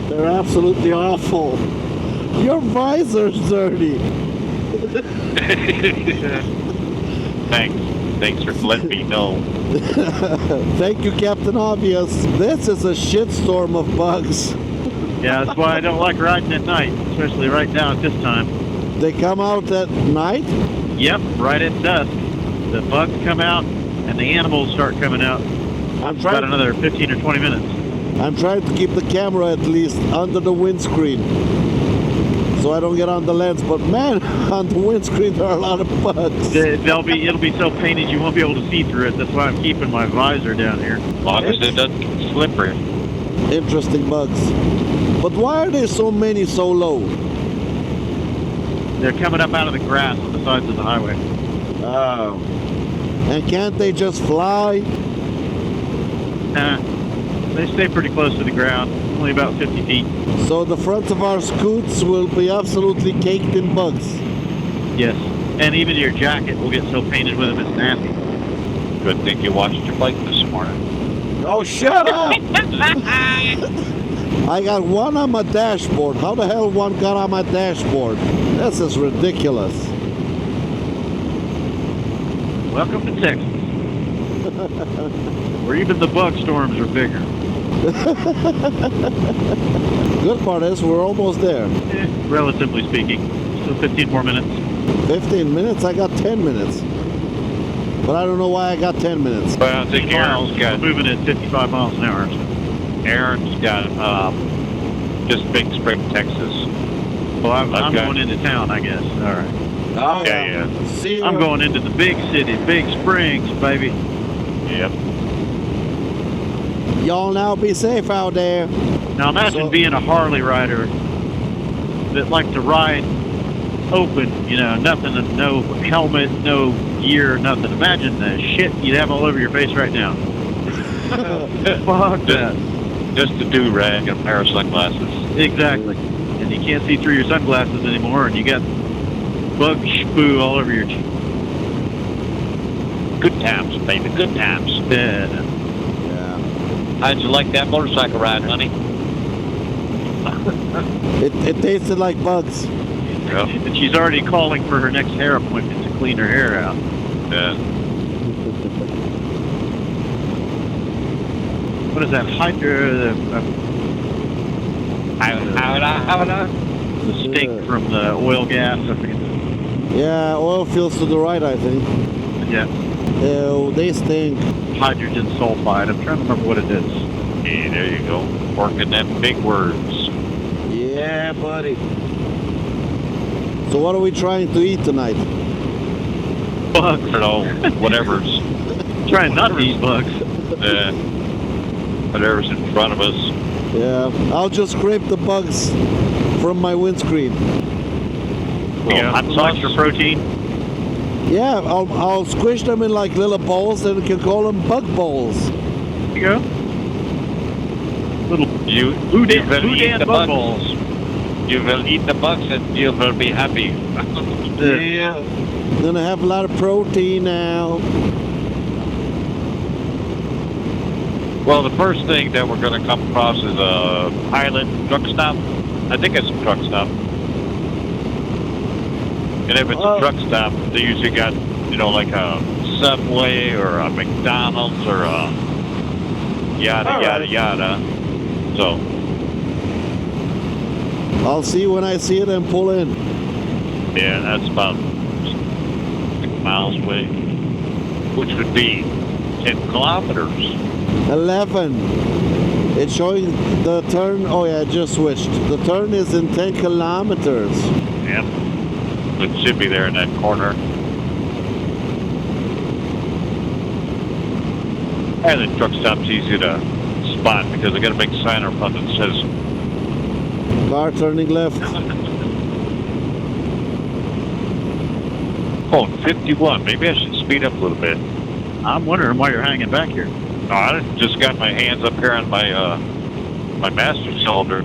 They're absolutely awful. Your visor's dirty. Thanks for letting me know. Thank you, Captain Obvious. This is a shitstorm of bugs. Yeah, that's why I don't like riding at night, especially right now at this time. They come out at night? Yep, right at dusk. The bugs come out and the animals start coming out. About another 15 or 20 minutes. I'm trying to keep the camera at least under the windscreen so I don't get on the lens. But man, on the windscreen there are a lot of bugs. It'll be so painted you won't be able to see through it. That's why I'm keeping my visor down here. As long as it doesn't get slippery. Interesting bugs. But why are there so many so low? They're coming up out of the grass on the sides of the highway. Oh. And can't they just fly? They stay pretty close to the ground, only about 50 feet. So the front of our scoots will be absolutely caked in bugs. Yes, and even your jacket will get so painted with them it's nasty. Good thing you watched your bike this morning. Oh, shut up! I got one on my dashboard. How the hell one got on my dashboard? This is ridiculous. Welcome to Texas. Where even the bug storms are bigger. Good part is we're almost there. Relatively speaking. Still 15 more minutes. 15 minutes? I got 10 minutes. But I don't know why I got 10 minutes. Well, I think Aaron's got moving at 55 miles an hour. Aaron's got just Big Spring, Texas. Well, I'm going into town, I guess. All right. Oh, yeah. See you. I'm going into the big city, Big Springs, baby. Yep. Y'all now be safe out there. Now imagine being a Harley rider that likes to ride open, nothing, no helmet, no gear, nothing. Imagine the shit you'd have all over your face right now. Fuck that. Just a do-rag and a pair of sunglasses. Exactly. And you can't see through your sunglasses anymore, and you got bug spoo all over your cheek. Good times, baby. Good times. Yeah. How'd you like that motorcycle ride, honey? It tasted like bugs. Yep. And she's already calling for her next hair appointment to clean her hair out. Yeah. What is that? The stink from the oil gas. I forget. Yeah, oil fields to the right, I think. Yeah. They stink. Hydrogen sulfide. I'm trying to remember what it is. Hey, there you go. Working them big words. Yeah, buddy. So what are we trying to eat tonight? Bugs. I don't know, whatever's. Trying not to eat bugs. Whatever's in front of us. Yeah, I'll just scrape the bugs from my windscreen. Yeah, Some extra protein. Yeah, I'll squish them in like little balls, and we can call them bug balls. There you go. Little You Boudin the bug bugs. balls. You will eat the bugs and you will be happy. Yeah. Gonna have a lot of protein now. Well, the first thing that we're going to come across is a pilot truck stop. I think it's a truck stop. And if it's a truck stop, they usually got, like a Subway or a McDonald's or a yada. So. I'll see when I see it and pull in. Yeah, that's about 6 miles away, which would be 10 kilometers. 11. It's showing the turn. Oh yeah, it just switched. The turn is in 10 kilometers. Yep. It should be there in that corner. And the truck stop's easy to spot because I got a big sign up front that says Car turning left. oh, 51. Maybe I should speed up a little bit. I'm wondering why you're hanging back here. No, I just got my hands up here on my my master cylinder.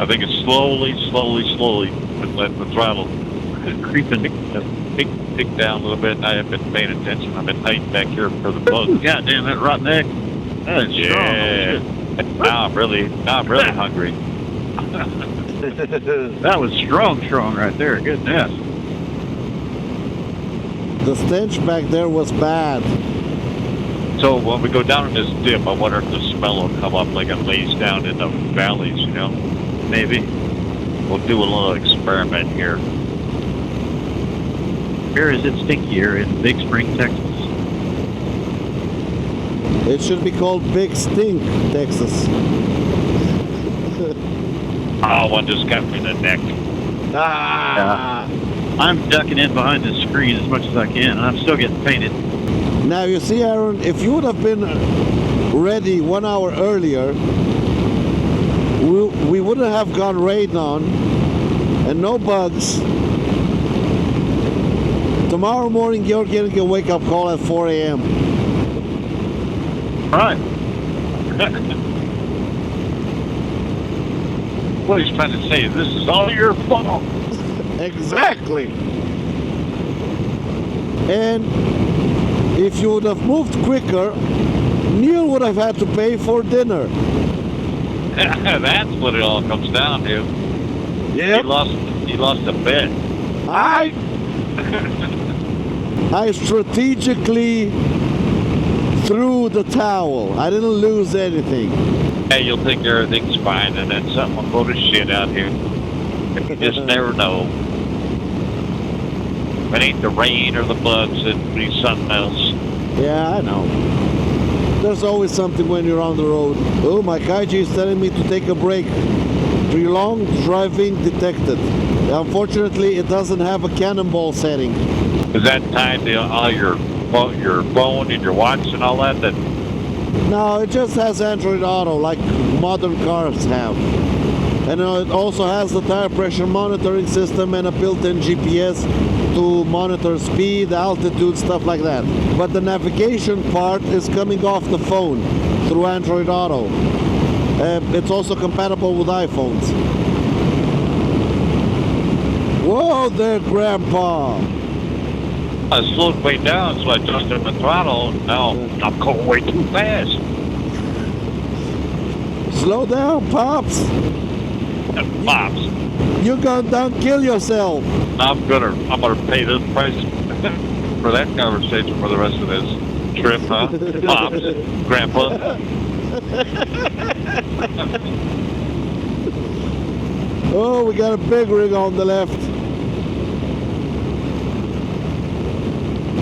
I think it's slowly been letting the throttle Creeping. tick down a little bit. And I haven't been paying attention. I've been hiding back here for the bugs. God damn, that rotten egg. That is Yeah. strong. Now I'm really hungry. That was strong right there. Goodness. The stench back there was bad. So when we go down in this dip, I wonder if the smell will come up like it lays down in the valleys, you know? Maybe. We'll do a little experiment here. Where is it stinkier? In Big Spring, Texas. It should be called Big Stink, Texas. Oh, one just got me in the neck. I'm ducking in behind the screen as much as I can, and I'm still getting painted. Now you see, Aaron, if you would have been ready 1 hour earlier, we wouldn't have gone raid on, and no bugs. Tomorrow morning you're getting a wake-up call at 4 a.m. Right. What he's trying to say is this is all your fault. Exactly. And if you would have moved quicker, Neil would have had to pay for dinner. That's what it all comes down to. Yeah. He lost a bet. I strategically threw the towel. I didn't lose anything. Hey, you'll think everything's fine, and then something will go to shit out here. You just never know. If it ain't the rain or the bugs, it'll be something else. Yeah, I know. There's always something when you're on the road. Oh, my Kaiji is telling me to take a break. Prolonged driving detected. Unfortunately, it doesn't have a cannonball setting. Is that tied to all your phone and your watch and all that? No, it just has Android Auto like modern cars have. And it also has the tire pressure monitoring system and a built-in GPS to monitor speed, altitude, stuff like that. But the navigation part is coming off the phone through Android Auto. It's also compatible with iPhones. Whoa there, Grandpa! I slowed way down, so I adjusted my throttle. Now I'm going way too fast. Slow down, Pops! Pops, You're gonna done kill yourself! I'm gonna pay this price for that conversation for the rest of this trip, huh? Pops, Grandpa. Oh, we got a big rig on the left.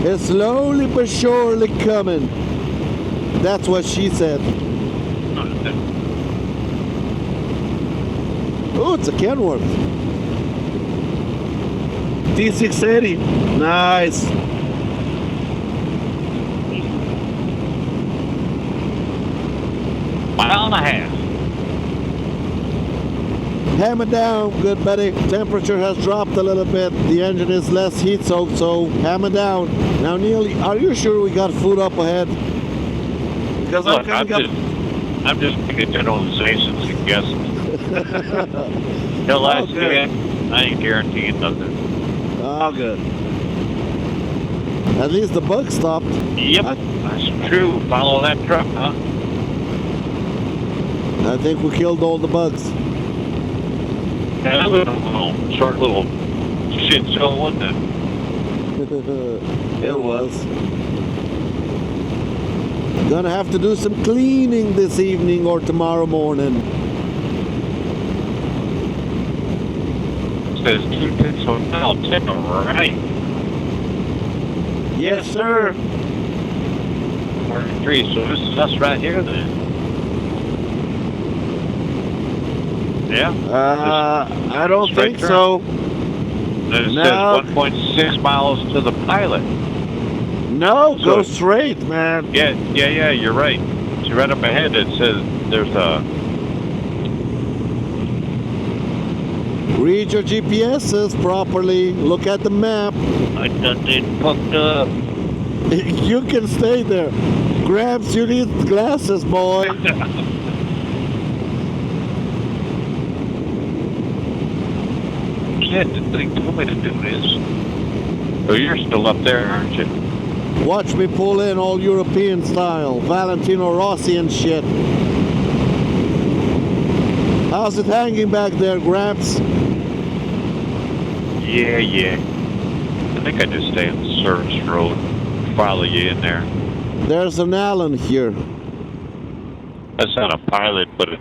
It's slowly but surely coming. That's what she said. Oh, it's a Kenworth. T680. Nice. Mile and a half. Hammer down, good buddy. Temperature has dropped a little bit. The engine is less heat soaked, so hammer down. Now, Neil, are you sure we got food up ahead? Because Look, I'm just making generalizations and guessing. Till I see it, I ain't guaranteeing nothing. Oh, good. At least the bug stopped. Yep, that's true. Follow that truck, huh? I think we killed all the bugs. Yeah, that was a short little shit show, wasn't it? It was. Gonna have to do some cleaning this evening or tomorrow morning. Says 2 Hotel, tip right. Yes, sir. 43, so this is us right here then. Yeah? I don't Straight think so. Then it No. says 1.6 miles to the pilot. No, go So- straight, man. Yeah, you're right. See, right up ahead it says there's a... Read your GPSs properly. Look at the map. I done it fucked up. You can stay there. Gramps, you need glasses, boy. Shit, they told me to do this. Oh, you're still up there, aren't you? Watch me pull in all European style. Valentino Rossi and shit. How's it hanging back there, Gramps? Yeah. I think I just stay on the service road. Follow you in there. There's an Allen here. That's not a pilot, but is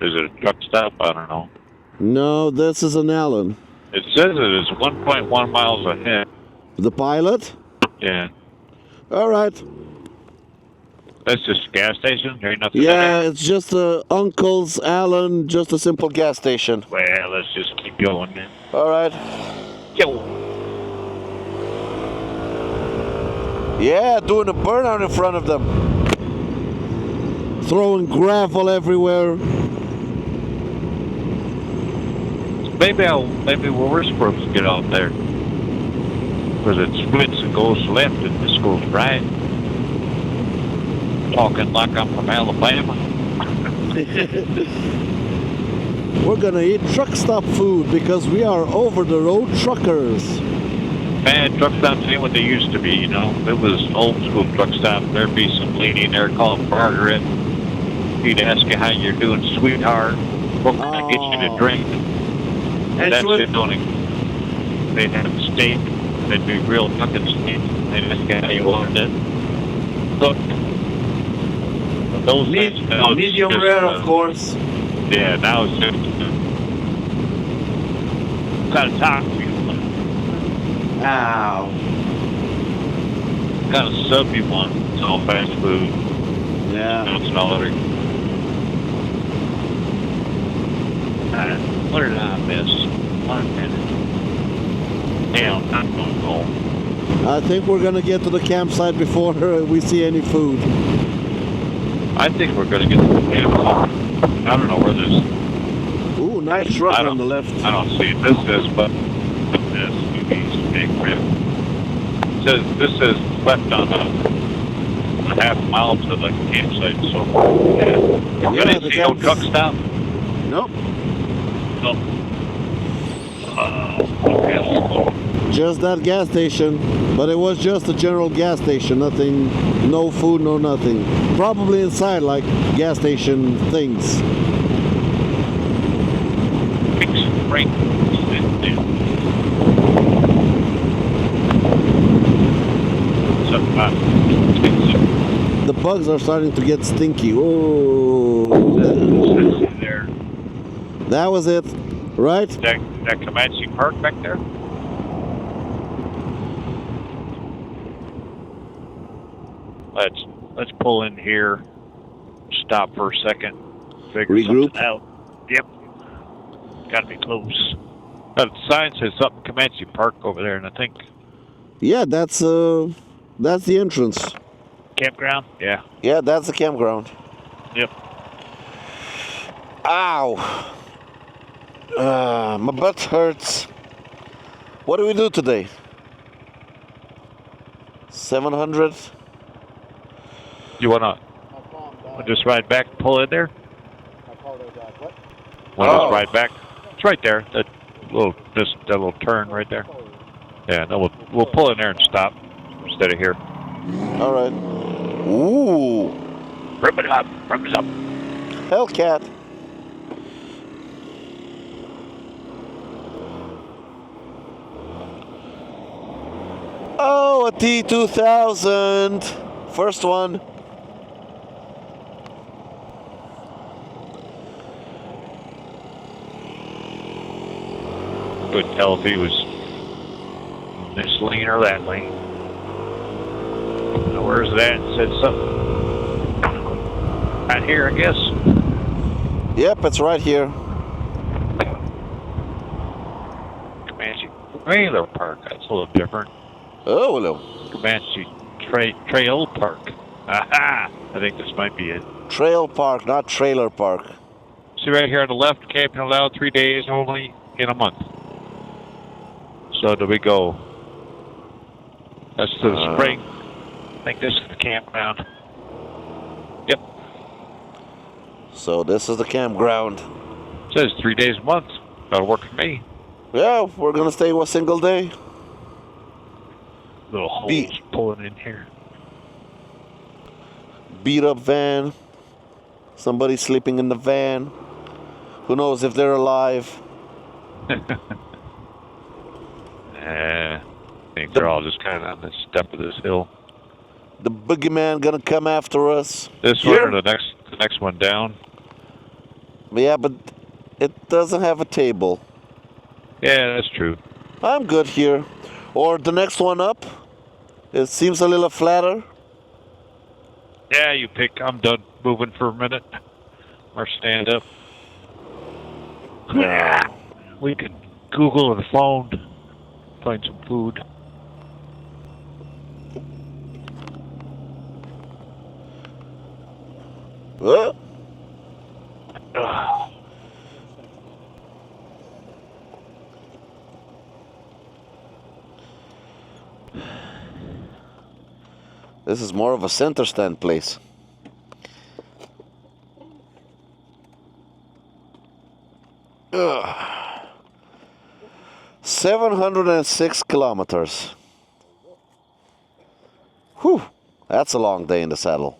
it a truck stop? I don't know. No, this is an Allen. It says it is 1.1 miles ahead. The pilot? Yeah. All right. That's just a gas station? There ain't nothing in Yeah, there? it's just Uncle's Allen, just a simple gas station. Well, let's just keep going then. All right. Yo. Yeah, doing a burnout in front of them. Throwing gravel everywhere. Maybe we're supposed to get out there. Because it splits and goes left and this goes right. Talking like I'm from Alabama. We're gonna eat truck stop food because we are over the road truckers. Man, truck stops ain't what they used to be, you know. It was old school truck stop. There'd be some lady in there called Margaret. He'd ask you how you're doing, sweetheart. What can I get you to drink? And that's it, only. They'd have steak. They'd be real fucking steak. They'd ask you how you wanted it. Look. Those things now it's Medium just, rare, of course. Yeah, now it's just kind of talk to you. Ow. Kind of sub you want. It's all fast food. Yeah. No, it's not other. What did I miss? 1 minute. Hell, not gonna go. I think we're gonna get to the campsite before we see any food. I think we're gonna get to the campsite. I don't know where this. Ooh, nice truck I on don't- the left. I don't see this is, but this is big rip. This is left on a half mile to the campsite. So yeah, we're Yeah, gonna the see no truck stop. Nope. No. Okay, let's go. Just that gas station. But it was just a general gas station. Nothing, no food, no nothing. Probably inside like gas station things. Fix the brake. The bugs are starting to get stinky. Oh, There. that was it, right? That Comanche Park back there? Let's pull in here, stop for a second, figure Regroup. something out. Yep. Gotta be close. The sign says something Comanche Park over there, and I think Yeah, that's the entrance. campground? Yeah. Yeah, that's the campground. Yep. Ow! My butt hurts. What do we do today? 700? You wanna just ride back and pull in there? Wanna Oh. just ride back? It's right there. That little turn right there. Yeah, then we'll pull in there and stop instead of here. All right. Ooh, Rip it up. Hellcat. Oh, a T-2000. First one. Couldn't tell if he was this lane or that lane. Now, where's that? It said something. Right here, I guess. Yep, it's right here. Comanche. Trailer park. That's a little different. Oh, hello. Comanche Trail Park. Aha! I think this might be it. Trail park, not trailer park. See right here on the left, camping allowed 3 days only in a month. So do we go? That's to the spring. I think this is the campground. Yep. So this is the campground. It says 3 days a month. That'll work for me. Yeah, we're gonna stay one single day. Little holes pulling in here. Beat up van. Somebody sleeping in the van. Who knows if they're alive? I think they're all just kind of on the step of this hill. The boogeyman gonna come after us. This one or the next one down. Yeah, but it doesn't have a table. Yeah, that's true. I'm good here. Or the next one up. It seems a little flatter. Yeah, you pick. I'm done moving for a minute. Or stand up. We could Google on the phone. Find some food. What? This is more of a center stand place. Ugh. 706 kilometers. Whew, that's a long day in the saddle.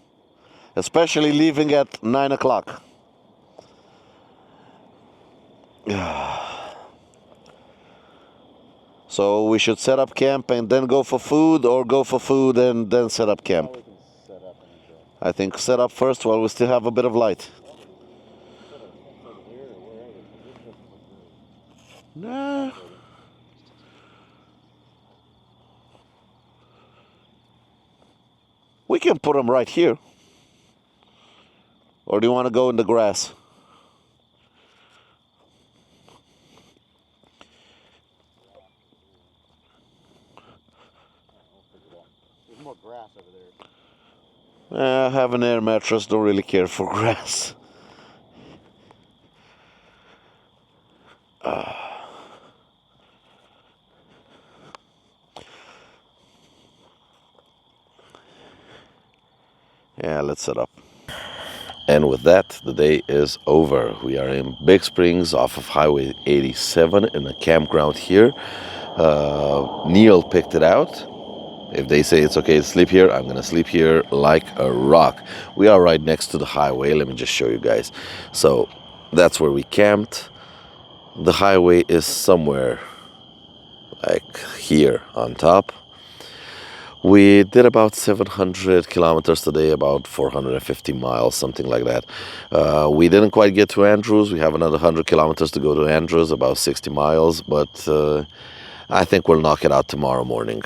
Especially leaving at 9 o'clock. So we should set up camp and then go for food, or go for food and then set up camp? I think set up first while we still have a bit of light. Nah. We can put them right here. Or do you want to go in the grass? There's more grass over there. I have an air mattress, don't really care for grass. Yeah, let's set up. And with that, the day is over. We are in Big Springs off of Highway 87 in a campground here. Neil picked it out. If they say it's okay to sleep here, I'm gonna sleep here like a rock. We are right next to the highway. Let me just show you guys. So that's where we camped. The highway is somewhere like here on top. We did about 700 kilometers today, about 450 miles, something like that. We didn't quite get to Andrews. We have another 100 kilometers to go to Andrews, about 60 miles, but I think we'll knock it out tomorrow morning.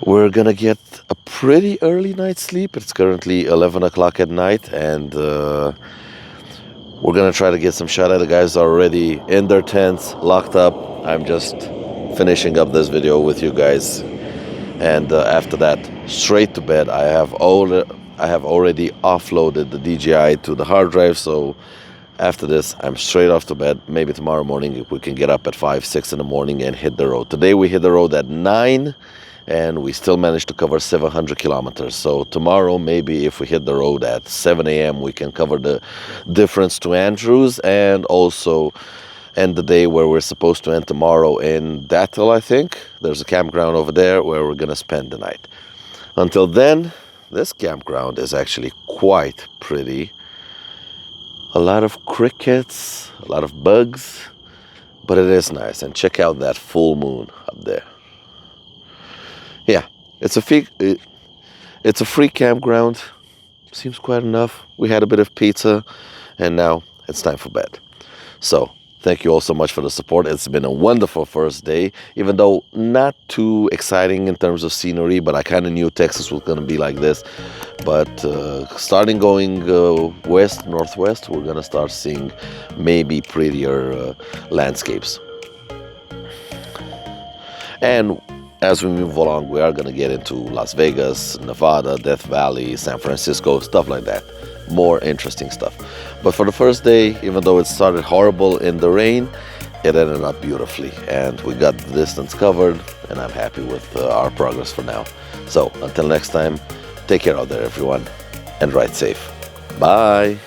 We're gonna get a pretty early night's sleep. It's currently 11 o'clock at night, and we're gonna try to get some shut eye. The guys are already in their tents, locked up. I'm just finishing up this video with you guys. And after that, straight to bed. I have already offloaded the DJI to the hard drive, so after this, I'm straight off to bed. Maybe tomorrow morning, if we can get up at 5, 6 in the morning and hit the road. Today we hit the road at 9, and we still managed to cover 700 kilometers. So tomorrow, maybe if we hit the road at 7 a.m., we can cover the difference to Andrews, and also end the day where we're supposed to end tomorrow in Dattel, I think. There's a campground over there where we're gonna spend the night. Until then, this campground is actually quite pretty. A lot of crickets, a lot of bugs, but it is nice. And check out that full moon up there. Yeah, it's a free campground. Seems quite enough. We had a bit of pizza, and now it's time for bed. So thank you all so much for the support. It's been a wonderful first day, even though not too exciting in terms of scenery, but I kind of knew Texas was going to be like this. But starting going west, northwest, we're going to start seeing maybe prettier landscapes. And as we move along, we are going to get into Las Vegas, Nevada, Death Valley, San Francisco, stuff like that. More interesting stuff. But for the first day, even though it started horrible in the rain, it ended up beautifully. And we got the distance covered, and I'm happy with our progress for now. So until next time, take care out there, everyone, and ride safe. Bye.